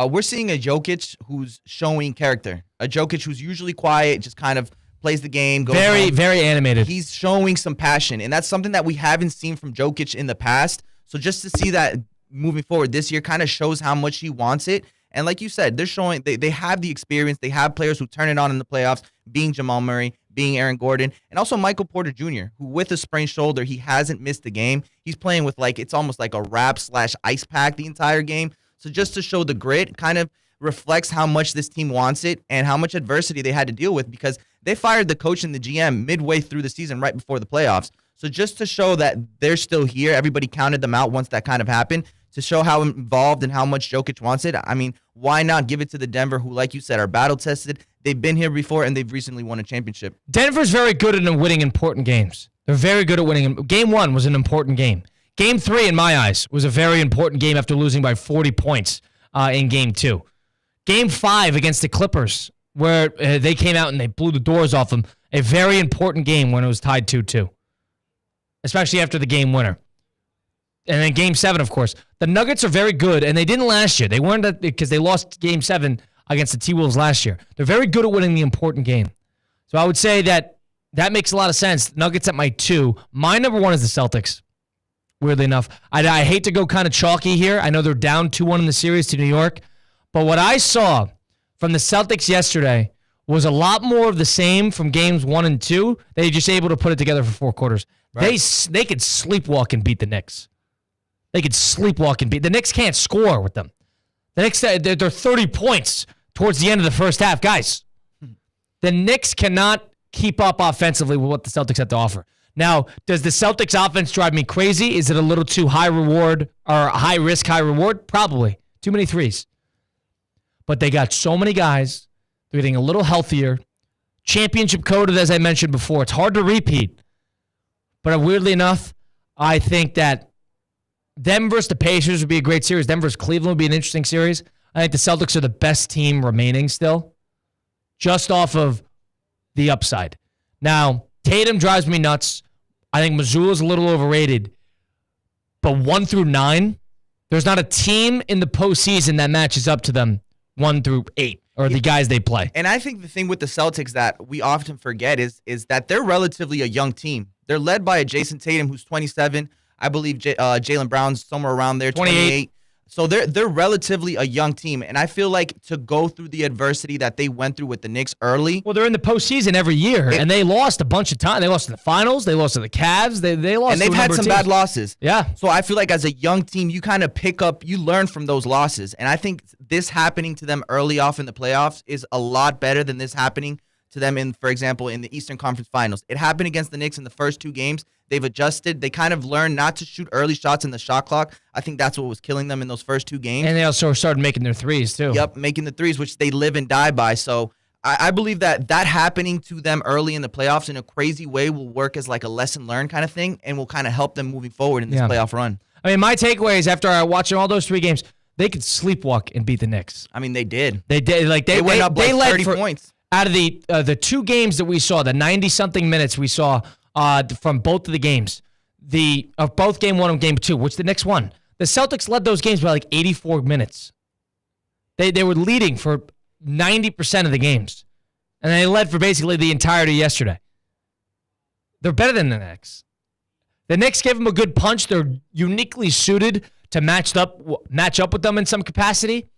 we're seeing a Jokic who's showing character. A Jokic who's usually quiet, just kind of plays the game. Goes very, home. very animated. He's showing some passion, and that's something that we haven't seen from Jokic in the past. So just to see that moving forward this year kind of shows how much he wants it. And like you said, they're showing they have the experience. They have players who turn it on in the playoffs, being Jamal Murray, being Aaron Gordon, and also Michael Porter Jr., who with a sprained shoulder, he hasn't missed a game. He's playing with it's almost like a wrap/ice pack the entire game. So just to show the grit kind of reflects how much this team wants it and how much adversity they had to deal with, because they fired the coach and the GM midway through the season right before the playoffs. So just to show that they're still here, everybody counted them out once that kind of happened, to show how involved and how much Jokic wants it. I mean, why not give it to the Denver, who, like you said, are battle-tested. They've been here before, and they've recently won a championship. Denver's very good at winning important games. They're very good at winning. Game 1 was an important game. Game 3, in my eyes, was a very important game after losing by 40 points in Game 2. Game 5 against the Clippers, where they came out and they blew the doors off them, a very important game when it was tied 2-2, especially after the game winner. And then Game 7, of course. The Nuggets are very good, and they didn't last year. They weren't, because they lost Game 7 against the T-Wolves last year. They're very good at winning the important game. So I would say that makes a lot of sense. Nuggets at my 2. My number 1 is the Celtics, weirdly enough. I hate to go kind of chalky here. I know they're down 2-1 in the series to New York. But what I saw from the Celtics yesterday was a lot more of the same from Games 1 and 2. They were just able to put it together for 4 quarters. Right. They could sleepwalk and beat the Knicks. They could sleepwalk and beat. The Knicks can't score with them. The Knicks, they're 30 points towards the end of the first half. Guys, the Knicks cannot keep up offensively with what the Celtics have to offer. Now, does the Celtics offense drive me crazy? Is it a little too high reward or high risk, high reward? Probably. Too many threes. But they got so many guys. They're getting a little healthier. Championship coded, as I mentioned before. It's hard to repeat. But weirdly enough, I think that them versus the Pacers would be a great series. Them versus Cleveland would be an interesting series. I think the Celtics are the best team remaining still, just off of the upside. Now, Tatum drives me nuts. I think Missoula's a little overrated. But 1 through 9, there's not a team in the postseason that matches up to them 1 through 8, or the guys they play. And I think the thing with the Celtics that we often forget is that they're relatively a young team. They're led by a Jason Tatum who's 27. I believe Jaylen Brown's somewhere around there, 28. So they're relatively a young team, and I feel like to go through the adversity that they went through with the Knicks early. Well, they're in the postseason every year, and they lost a bunch of time. They lost to the finals. They lost to the Cavs. They lost, and they've had some bad losses. Yeah. So I feel like as a young team, you kind of you learn from those losses, and I think this happening to them early off in the playoffs is a lot better than this happening to them for example, in the Eastern Conference Finals. It happened against the Knicks in the first 2 games. They've adjusted. They kind of learned not to shoot early shots in the shot clock. I think that's what was killing them in those first 2 games. And they also started making their threes, too. Yep, making the threes, which they live and die by. So I believe that happening to them early in the playoffs in a crazy way will work as like a lesson learned kind of thing and will kind of help them moving forward in this playoff run. I mean, my takeaway is after watching all those 3 games, they could sleepwalk and beat the Knicks. I mean, they did. They did. Like they went up like 30 points. Out of the 2 games that we saw, the 90-something minutes we saw from both of the games, both Game 1 and Game 2, which the Knicks won, the Celtics led those games by like 84 minutes. They were leading for 90% of the games, and they led for basically the entirety yesterday. They're better than the Knicks. The Knicks gave them a good punch. They're uniquely suited to match up with them in some capacity.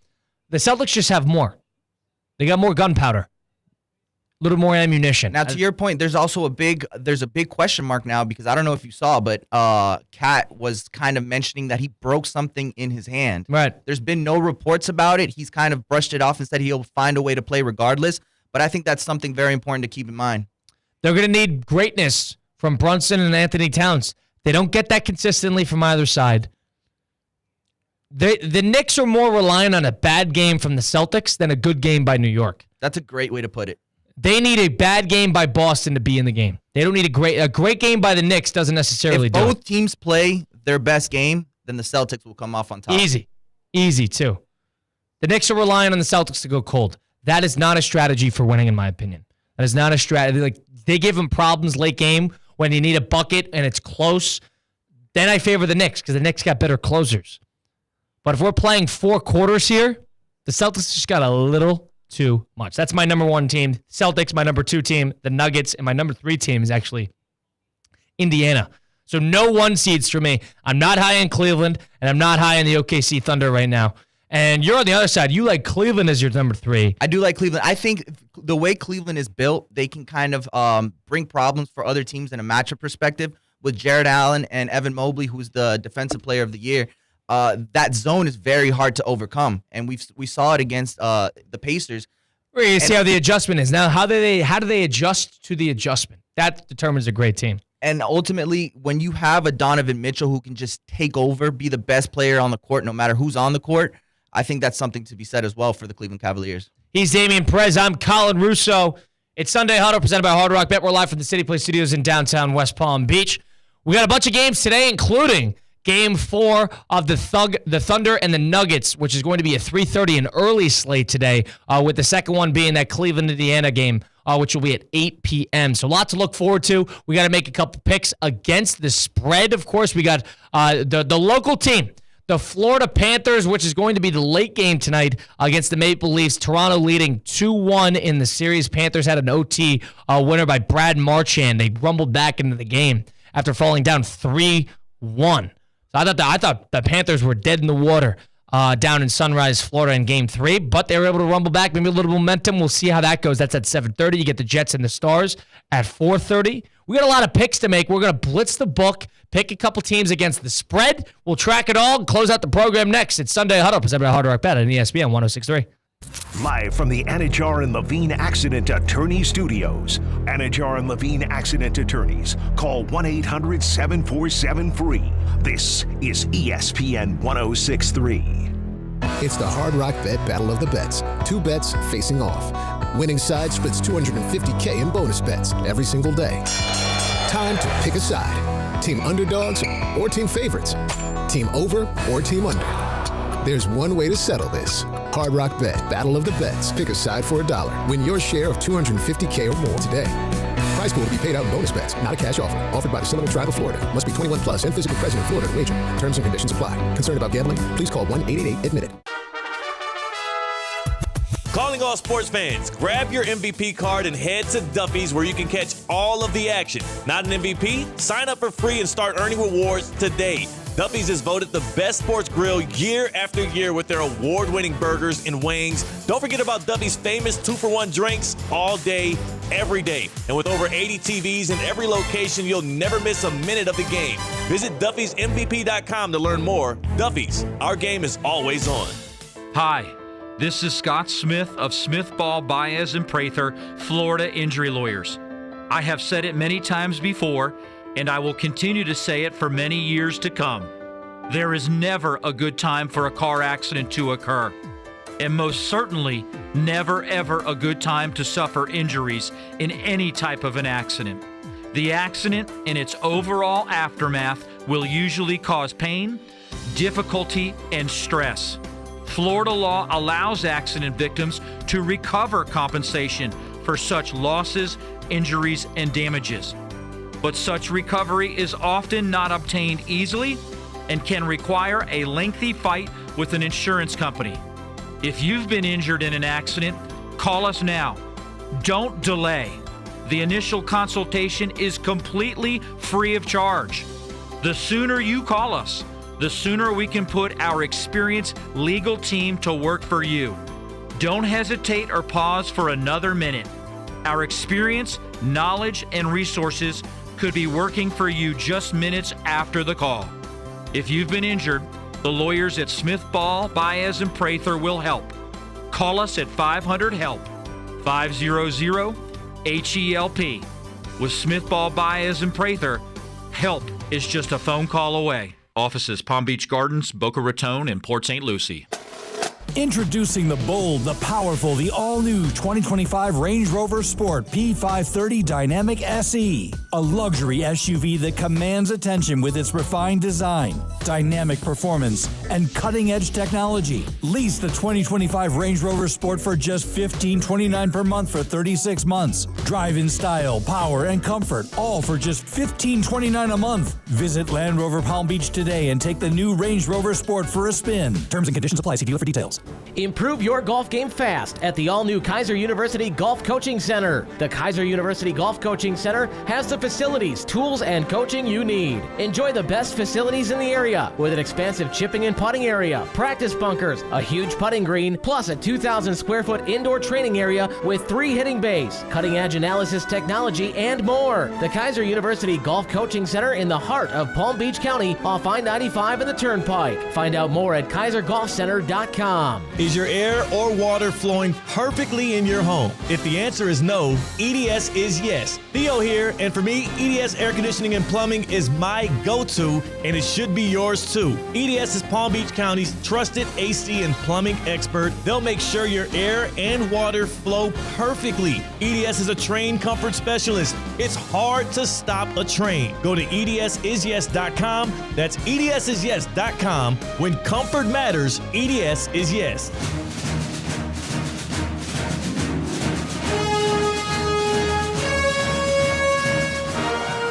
The Celtics just have more. They got more gunpowder. A little more ammunition. Now, to your point, there's also a big question mark now because I don't know if you saw, but Cat was kind of mentioning that he broke something in his hand. Right. There's been no reports about it. He's kind of brushed it off and said he'll find a way to play regardless. But I think that's something very important to keep in mind. They're going to need greatness from Brunson and Anthony Towns. They don't get that consistently from either side. The Knicks are more reliant on a bad game from the Celtics than a good game by New York. That's a great way to put it. They need a bad game by Boston to be in the game. They don't need a great game by the Knicks doesn't necessarily do it. If both teams play their best game, then the Celtics will come off on top. Easy too. The Knicks are relying on the Celtics to go cold. That is not a strategy for winning, in my opinion. That is not a strategy. Like, they give them problems late game when you need a bucket and it's close. then I favor the Knicks because the Knicks got better closers. But if we're playing 4 quarters here, the Celtics just got a little too much. That's my number 1 team. Celtics, my number 2 team. The Nuggets, and my number 3 team is actually Indiana. So no 1 seeds for me. I'm not high in Cleveland, and I'm not high in the OKC Thunder right now. And you're on the other side. You like Cleveland as your number 3. I do like Cleveland. I think the way Cleveland is built, they can kind of bring problems for other teams in a matchup perspective. With Jared Allen and Evan Mobley, who's the defensive player of the year, that zone is very hard to overcome. And we saw it against the Pacers. You see how the adjustment is. Now, how do they adjust to the adjustment? That determines a great team. And ultimately, when you have a Donovan Mitchell who can just take over, be the best player on the court, no matter who's on the court, I think that's something to be said as well for the Cleveland Cavaliers. He's Damian Perez. I'm Colin Russo. It's Sunday Huddle presented by Hard Rock Bet. We're live from the City Place Studios in downtown West Palm Beach. We got a bunch of games today, including Game 4 of the Thunder and the Nuggets, which is going to be a 3:30 and early slate today, with the second one being that Cleveland-Indiana game, which will be at 8 p.m. So a lot to look forward to. We got to make a couple picks against the spread. Of course, we got the local team, the Florida Panthers, which is going to be the late game tonight against the Maple Leafs. Toronto leading 2-1 in the series. Panthers had an OT winner by Brad Marchand. They rumbled back into the game after falling down 3-1. So I thought the Panthers were dead in the water down in Sunrise, Florida in Game 3, but they were able to rumble back, maybe a little momentum. We'll see how that goes. That's at 7:30. You get the Jets and the Stars at 4:30. We got a lot of picks to make. We're going to blitz the book, pick a couple teams against the spread. We'll track it all and close out the program next. It's Sunday Huddle presented by Hard Rock Bet on ESPN 106.3. Live from the Anajar and Levine Accident Attorney Studios. Anajar and Levine Accident Attorneys. Call 1-800-747-FREE. This is ESPN 106.3. It's the Hard Rock Bet Battle of the Bets. 2 bets facing off. Winning side splits $250K in bonus bets every single day. Time to pick a side. Team underdogs or team favorites. Team over or team under. There's one way to settle this. Hard Rock Bet, Battle of the Bets. Pick a side for $1. Win your share of $250K or more today. Prize pool will be paid out in bonus bets, not a cash offer. Offered by the Seminole Tribe of Florida. Must be 21 plus and physically present in Florida to wager. Terms and conditions apply. Concerned about gambling? Please call 1-888-ADMIT-IT. Calling all sports fans, grab your MVP card and head to Duffy's where you can catch all of the action. Not an MVP? Sign up for free and start earning rewards today. Duffy's is voted the best sports grill year after year with their award-winning burgers and wings. Don't forget about Duffy's famous 2-for-1 drinks all day, every day. And with over 80 TVs in every location, you'll never miss a minute of the game. Visit Duffy'sMVP.com to learn more. Duffy's, our game is always on. Hi, this is Scott Smith of Smith, Ball, Baez, and Prather, Florida Injury Lawyers. I have said it many times before, and I will continue to say it for many years to come. There is never a good time for a car accident to occur, and most certainly never ever a good time to suffer injuries in any type of an accident. The accident and its overall aftermath will usually cause pain, difficulty, and stress. Florida law allows accident victims to recover compensation for such losses, injuries, and damages. But such recovery is often not obtained easily and can require a lengthy fight with an insurance company. If you've been injured in an accident, call us now. Don't delay. The initial consultation is completely free of charge. The sooner you call us, the sooner we can put our experienced legal team to work for you. Don't hesitate or pause for another minute. Our experience, knowledge, and resources could be working for you just minutes after the call. If you've been injured, the lawyers at Smith, Ball, Baez, and Prather will help. Call us at 500-HELP, 500-HELP. With Smith, Ball, Baez, and Prather, help is just a phone call away. Offices Palm Beach Gardens, Boca Raton, and Port St. Lucie. Introducing the bold, the powerful, the all-new 2025 Range Rover Sport P530 Dynamic SE. A luxury SUV that commands attention with its refined design, dynamic performance, and cutting-edge technology. Lease the 2025 Range Rover Sport for just $15.29 per month for 36 months. Drive in style, power, and comfort, all for just $15.29 a month. Visit Land Rover Palm Beach today and take the new Range Rover Sport for a spin. Terms and conditions apply. See dealer for details. Improve your golf game fast at the all-new Kaiser University Golf Coaching Center. The Kaiser University Golf Coaching Center has the facilities, tools, and coaching you need. Enjoy the best facilities in the area with an expansive chipping and putting area, practice bunkers, a huge putting green, plus a 2,000 square foot indoor training area with 3 hitting bays, cutting-edge analysis technology, and more. The Kaiser University Golf Coaching Center in the heart of Palm Beach County off I-95 and the Turnpike. Find out more at KaiserGolfCenter.com. Is your air or water flowing perfectly in your home? If the answer is no, EDS is yes. Theo here, and for me, EDS Air Conditioning and Plumbing is my go-to, and it should be yours too. EDS is Palm Beach County's trusted AC and plumbing expert. They'll make sure your air and water flow perfectly. EDS is a train comfort specialist. It's hard to stop a train. Go to EDSIsYes.com. That's EDSIsYes.com. When comfort matters, EDS is yes.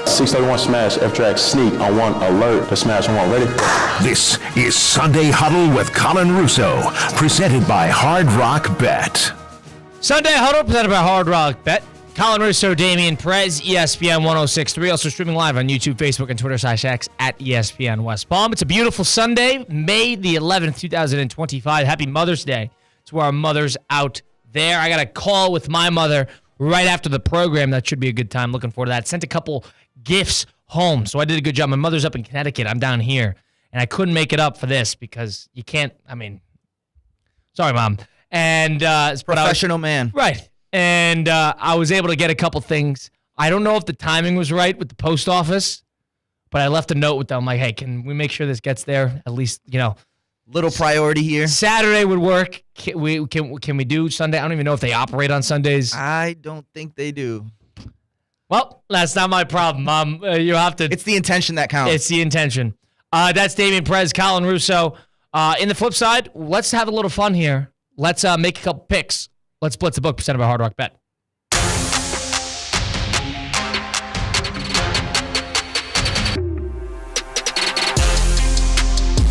631 smash, F-track sneak on 1 alert to smash on 1. Ready? This is Sunday Huddle with Colin Russo, presented by Hard Rock Bet. Sunday Huddle presented by Hard Rock Bet. Colin Russo, Damian Perez, ESPN 106.3. Also streaming live on YouTube, Facebook, and Twitter/X at ESPN West Palm. It's a beautiful Sunday, May the 11th, 2025. Happy Mother's Day to our mothers out there. I got a call with my mother right after the program. That should be a good time. Looking forward to that. Sent a couple gifts home, so I did a good job. My mother's up in Connecticut. I'm down here, and I couldn't make it up for this because you can't. Sorry, Mom. And professional man, right? And I was able to get a couple things. I don't know if the timing was right with the post office, but I left a note with them. I'm like, hey, can we make sure this gets there? At least, little priority here. Saturday would work. Can we do Sunday? I don't even know if they operate on Sundays. I don't think they do. Well, that's not my problem, Mom. You have to. It's the intention that counts. It's the intention. That's Damian Perez, Colin Russo. In the flip side, let's have a little fun here. Let's make a couple picks. Let's blitz the book presented by Hard Rock Bet.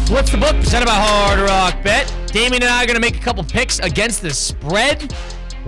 Blitz the book presented by Hard Rock Bet. Damian and I are going to make a couple picks against the spread,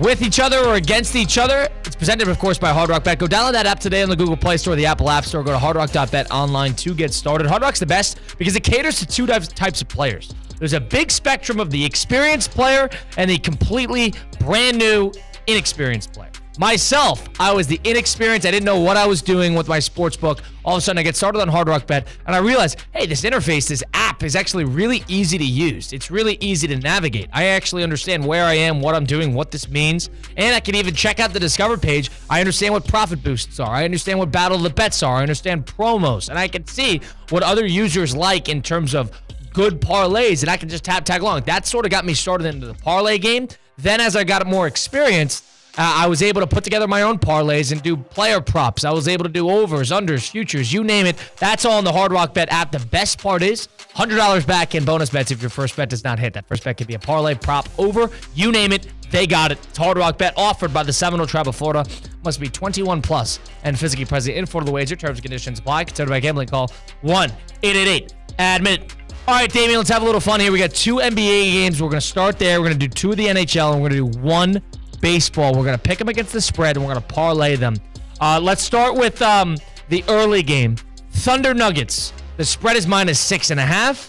with each other or against each other. It's presented, of course, by Hard Rock Bet. Go download that app today on the Google Play Store or the Apple App Store. Go to hardrock.bet online to get started. Hard Rock's the best because it caters to two types of players. There's a big spectrum of the experienced player and the completely brand new, inexperienced player. Myself, I was the inexperienced. I didn't know what I was doing with my sports book. All of a sudden, I get started on Hard Rock Bet, and I realized, hey, this interface, this app is actually really easy to use. It's really easy to navigate. I actually understand where I am, what I'm doing, what this means, and I can even check out the Discover page. I understand what profit boosts are. I understand what Battle of the Bets are. I understand promos, and I can see what other users like in terms of good parlays, and I can just tag along. That sort of got me started into the parlay game. Then as I got more experience, I was able to put together my own parlays and do player props. I was able to do overs, unders, futures, you name it. That's all in the Hard Rock Bet app. The best part is $100 back in bonus bets if your first bet does not hit. That first bet could be a parlay, prop, over, you name it. They got it. It's Hard Rock Bet, offered by the Seminole Tribe of Florida. Must be 21 plus and physically present in Florida. The wager, terms and conditions apply. Considered by gambling. Call 1-888-ADMIT. All right, Damian, let's have a little fun here. We got 2 NBA games. We're going to start there. We're going to do 2 of the NHL, and we're going to do 1 baseball. We're going to pick them against the spread, and we're going to parlay them. Let's start with the early game. Thunder Nuggets. The spread is -6.5.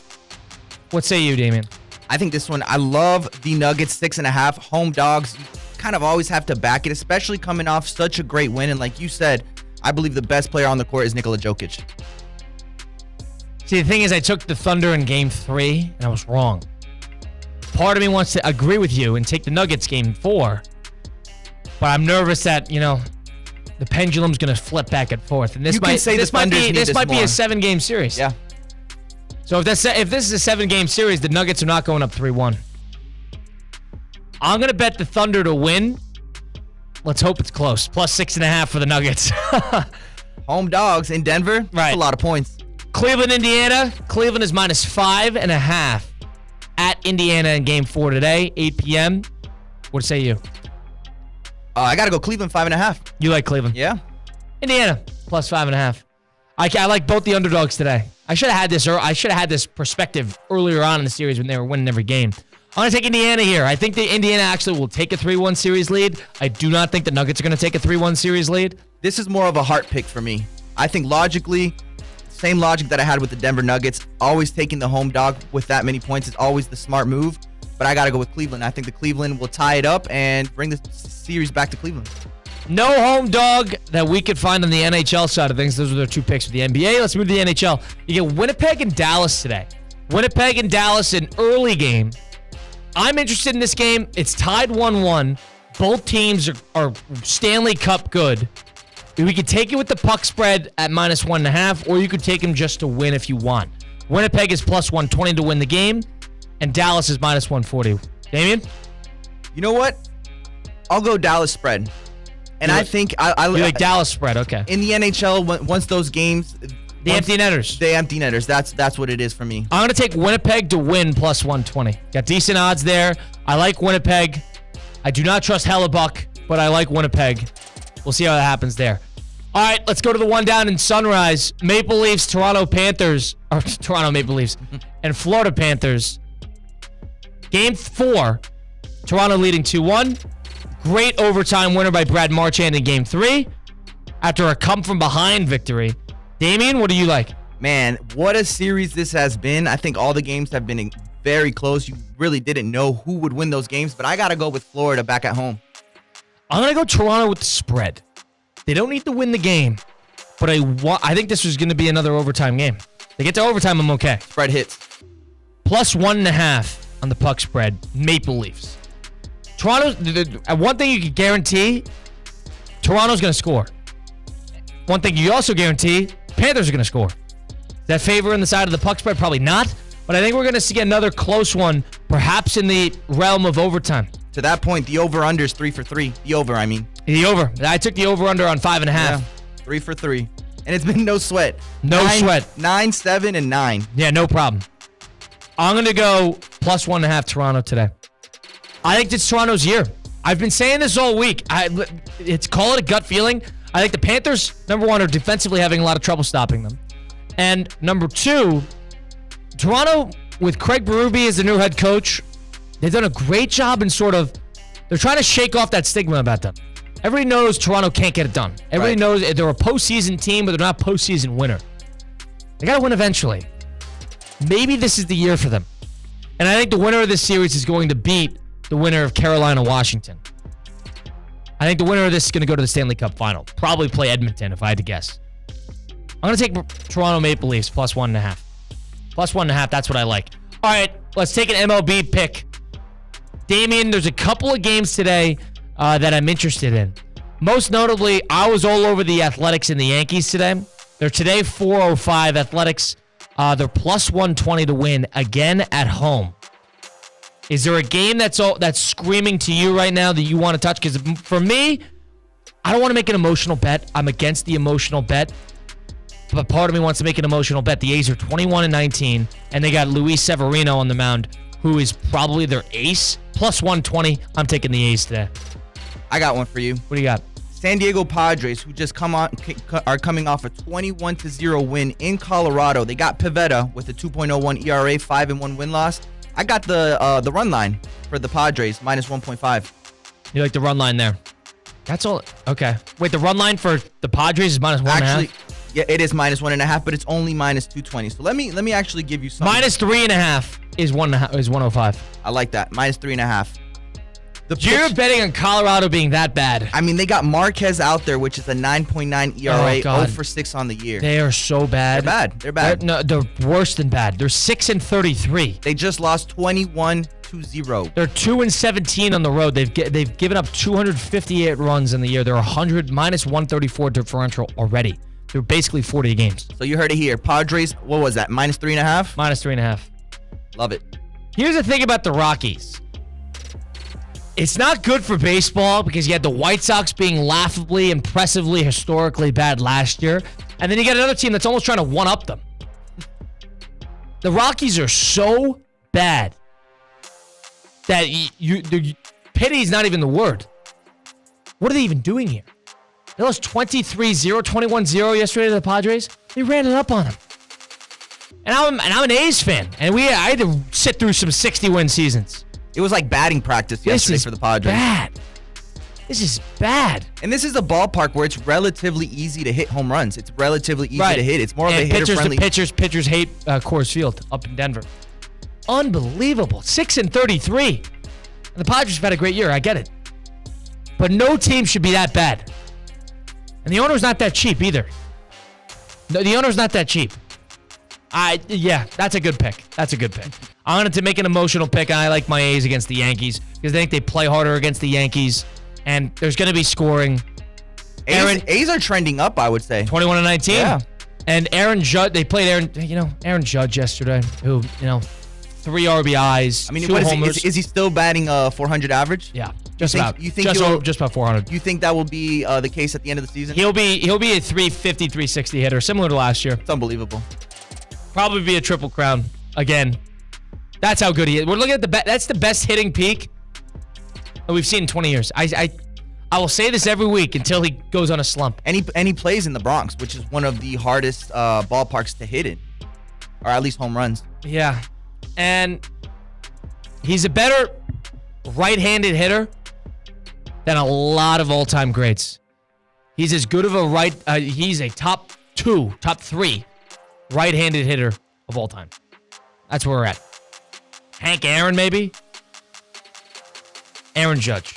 What say you, Damian? I think this one, I love the Nuggets 6.5. Home dogs, you kind of always have to back it, especially coming off such a great win. And like you said, I believe the best player on the court is Nikola Jokic. See, the thing is, I took the Thunder in Game 3, and I was wrong. Part of me wants to agree with you and take the Nuggets Game 4, but I'm nervous that, the pendulum's going to flip back and forth. And this might be a 7-game series. Yeah. So if this is a 7-game series, the Nuggets are not going up 3-1. I'm going to bet the Thunder to win. Let's hope it's close. Plus 6.5 for the Nuggets. Home dogs in Denver. Right. That's a lot of points. Cleveland, Indiana. Cleveland is minus 5.5 at Indiana in Game 4 today, 8 p.m. What say you? I got to go Cleveland 5.5. You like Cleveland? Yeah. Indiana, plus 5.5. I like both the underdogs today. I should have had this. I should have had this perspective earlier on in the series when they were winning every game. I'm going to take Indiana here. I think the Indiana actually will take a 3-1 series lead. I do not think the Nuggets are going to take a 3-1 series lead. This is more of a heart pick for me. I think logically, same logic that I had with the Denver Nuggets, always taking the home dog with that many points is always the smart move. But I got to go with Cleveland. I think the Cleveland will tie it up and bring the series back to Cleveland. No home dog that we could find on the NHL side of things. Those are their 2 picks for the NBA. Let's move to the NHL. You get Winnipeg and Dallas today. Winnipeg and Dallas, an early game. I'm interested in this game. It's tied 1-1. Both teams are Stanley Cup good. We could take it with the puck spread at minus 1.5, or you could take them just to win if you want. Winnipeg is plus 120 to win the game, and Dallas is minus 140. Damien? You know what? I'll go Dallas spread. And I think I like Dallas spread, okay. In the NHL, once those games, empty netters. The empty netters. That's what it is for me. I'm going to take Winnipeg to win plus 120. Got decent odds there. I like Winnipeg. I do not trust Hellebuck, but I like Winnipeg. We'll see how that happens there. All right, let's go to the one down in Sunrise. Maple Leafs, Toronto Maple Leafs, and Florida Panthers. Game 4, Toronto leading 2-1. Great overtime winner by Brad Marchand in Game 3 after a come-from-behind victory. Damien, what do you like? Man, what a series this has been. I think all the games have been very close. You really didn't know who would win those games, but I got to go with Florida back at home. I'm going to go Toronto with the spread. They don't need to win the game, but I think this was going to be another overtime game. They get to overtime, I'm okay. Spread hits. Plus 1.5 on the puck spread, Maple Leafs. Toronto, one thing you can guarantee, Toronto's going to score. One thing you also guarantee, Panthers are going to score. Is that favor in the side of the puck spread? Probably not. But I think we're going to see another close one, perhaps in the realm of overtime. To that point, the over-under is 3 for 3. The over, I mean. The over. I took the over-under on 5.5. Yeah, 3 for 3. And it's been no sweat. No sweat. 9, 7, and 9. Yeah, no problem. I'm going to go plus 1.5 Toronto today. I think it's Toronto's year. I've been saying this all week. Call it a gut feeling. I think the Panthers, number 1, are defensively having a lot of trouble stopping them. And number 2, Toronto, with Craig Berube as the new head coach, they've done a great job in they're trying to shake off that stigma about them. Everybody knows Toronto can't get it done. Everybody knows they're a postseason team, but they're not a postseason winner. They got to win eventually. Maybe this is the year for them. And I think the winner of this series is going to beat the winner of Carolina-Washington. I think the winner of this is going to go to the Stanley Cup final. Probably play Edmonton, if I had to guess. I'm going to take Toronto Maple Leafs plus 1.5. Plus 1.5, that's what I like. All right, let's take an MLB pick. Damien, there's a couple of games today that I'm interested in. Most notably, I was all over the Athletics and the Yankees today. They're today 405. Athletics, they're plus 120 to win again at home. Is there a game that's screaming to you right now that you want to touch? Because for me, I don't want to make an emotional bet. I'm against the emotional bet. But part of me wants to make an emotional bet. The A's are 21-19, and they got Luis Severino on the mound, who is probably their ace. Plus 120. I'm taking the A's today. I got one for you. What do you got? San Diego Padres, who just are coming off a 21-0 win in Colorado. They got Pivetta with a 2.01 ERA, 5-1 win-loss. I got the run line for the Padres, minus 1.5. You like the run line there? That's all. Okay. Wait, the run line for the Padres is minus 1.5? Actually, yeah, it is minus 1.5, but it's only minus 220. So let me actually give you something. Minus 3.5 is 105. I like that. Minus 3.5. You're betting on Colorado being that bad. I mean, they got Marquez out there, which is a 9.9 ERA, 0 for 6 on the year. They are so bad. They're bad. They're worse than bad. They're 6-33. They just lost 21-0. They're 2-17 on the road. They've given up 258 runs in the year. They're minus 134 differential already. They're basically 40 games. So you heard it here. Padres, what was that? Minus 3.5? Minus 3.5. Love it. Here's the thing about the Rockies. It's not good for baseball because you had the White Sox being laughably, impressively, historically bad last year. And then you get another team that's almost trying to one-up them. The Rockies are so bad that pity is not even the word. What are they even doing here? They lost 23-0, 21-0 yesterday to the Padres. They ran it up on them. And I'm an A's fan. And I had to sit through some 60-win seasons. It was like batting practice yesterday for the Padres. This is bad. And this is a ballpark where it's relatively easy to hit home runs. It's relatively easy to hit. It's more of a hitter-friendly. Pitchers hate Coors Field up in Denver. Unbelievable. 6-33. And the Padres have had a great year. I get it. But no team should be that bad. And the owner's not that cheap either. No, the owner's not that cheap. That's a good pick. I wanted to make an emotional pick, and I like my A's against the Yankees because I think they play harder against the Yankees, and there's going to be scoring. A's are trending up, I would say. 21-19. Yeah. And Aaron Judge, they played Aaron Judge yesterday, who, 3 RBIs, 2 homers. Is he still batting 400 average? Yeah, just about 400. You think that will be the case at the end of the season? He'll be a 350, 360 hitter, similar to last year. It's unbelievable. Probably be a triple crown again. That's how good he is. We're looking at that's the best hitting peak that we've seen in 20 years. I will say this every week until he goes on a slump. And he plays in the Bronx, which is one of the hardest ballparks to hit in, or at least home runs. Yeah, and he's a better right-handed hitter than a lot of all-time greats. He's as good of a he's a top 3 right-handed hitter of all time. That's where we're at. Hank Aaron, maybe? Aaron Judge.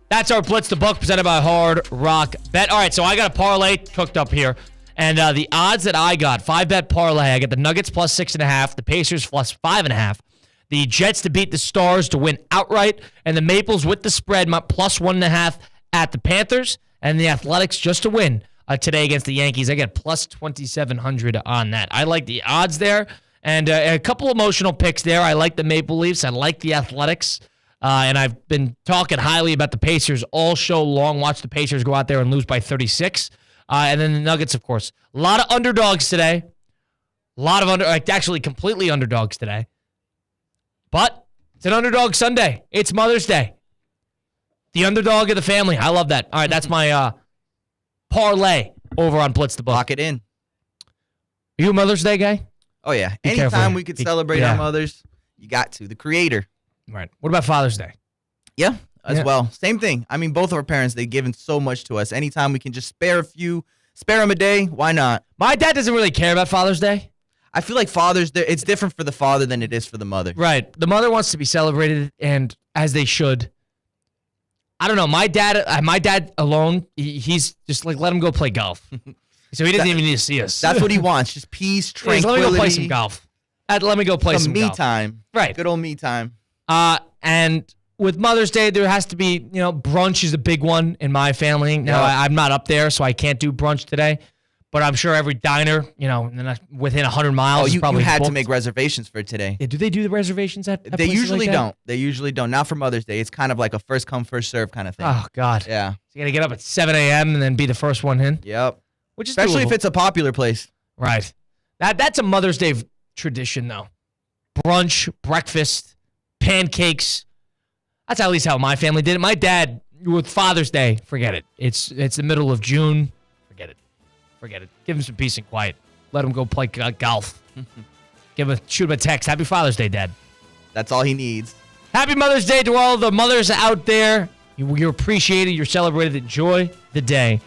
That's our Blitz the Book presented by Hard Rock Bet. All right, so I got a parlay cooked up here. And the odds that I got, 5-bet parlay, I got the Nuggets plus 6.5, the Pacers plus 5.5, the Jets to beat the Stars to win outright, and the Maples with the spread plus 1.5 at the Panthers, and the Athletics just to win today against the Yankees. I got plus 2,700 on that. I like the odds there. And a couple emotional picks there. I like the Maple Leafs. I like the Athletics. And I've been talking highly about the Pacers all show long. Watch the Pacers go out there and lose by 36. And then the Nuggets, of course. A lot of underdogs today. Actually completely underdogs today. But it's an underdog Sunday. It's Mother's Day. The underdog of the family. I love that. All right, that's my parlay over on Blitz the Book. Lock it in. Are you a Mother's Day guy? Oh, yeah. Anytime we could celebrate our mothers, you got to. The creator. Right. What about Father's Day? Yeah, as well. Same thing. I mean, both of our parents, they've given so much to us. Anytime we can just spare them a day, why not? My dad doesn't really care about Father's Day. I feel like Father's Day, it's different for the father than it is for the mother. Right. The mother wants to be celebrated, and as they should. I don't know. My dad alone, he's just like, let him go play golf. So he doesn't even need to see us. That's what he wants. Just peace, tranquility. Let me go play some golf. Let me go play some me golf. time. Right. Good old me time. And with Mother's Day, there has to be, brunch is a big one in my family. Now, I'm not up there, so I can't do brunch today. But I'm sure every diner, within 100 miles is probably you had booked. to make reservations for today. Yeah, do they do the reservations at They usually don't. They usually don't. Not for Mother's Day. It's kind of like a first come, first serve kind of thing. Oh, God. Yeah. So you got to get up at 7 a.m. and then be the first one in? Yep. Which is especially doable. if it's a popular place. Right. That's a Mother's Day tradition, though. Brunch, breakfast, pancakes. That's at least how my family did it. My dad, with Father's Day, forget it. It's the middle of June. Forget it. Give him some peace and quiet. Let him go play golf. Shoot him a text. Happy Father's Day, Dad. That's all he needs. Happy Mother's Day to all the mothers out there. You're appreciated. You're celebrated. Enjoy the day.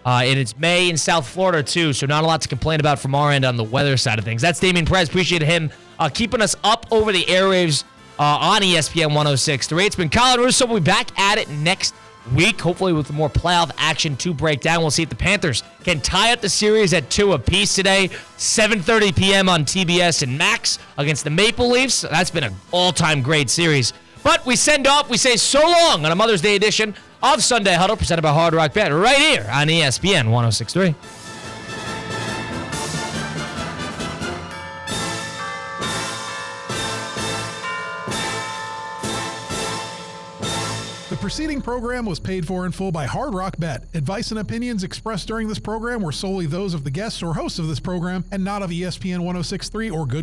And it's May in South Florida, too, so not a lot to complain about from our end on the weather side of things. That's Damian Perez. Appreciate him keeping us up over the airwaves on ESPN 106.3. It's been Colin Russo. We'll be back at it next week, hopefully with more playoff action to break down. We'll see if the Panthers can tie up the series at 2 apiece today. 7:30 p.m. on TBS and Max against the Maple Leafs. That's been an all-time great series. But we send off, we say so long on a Mother's Day edition of Sunday Huddle, presented by Hard Rock Bet, right here on ESPN 106.3. The preceding program was paid for in full by Hard Rock Bet. Advice and opinions expressed during this program were solely those of the guests or hosts of this program and not of ESPN 1063 or Good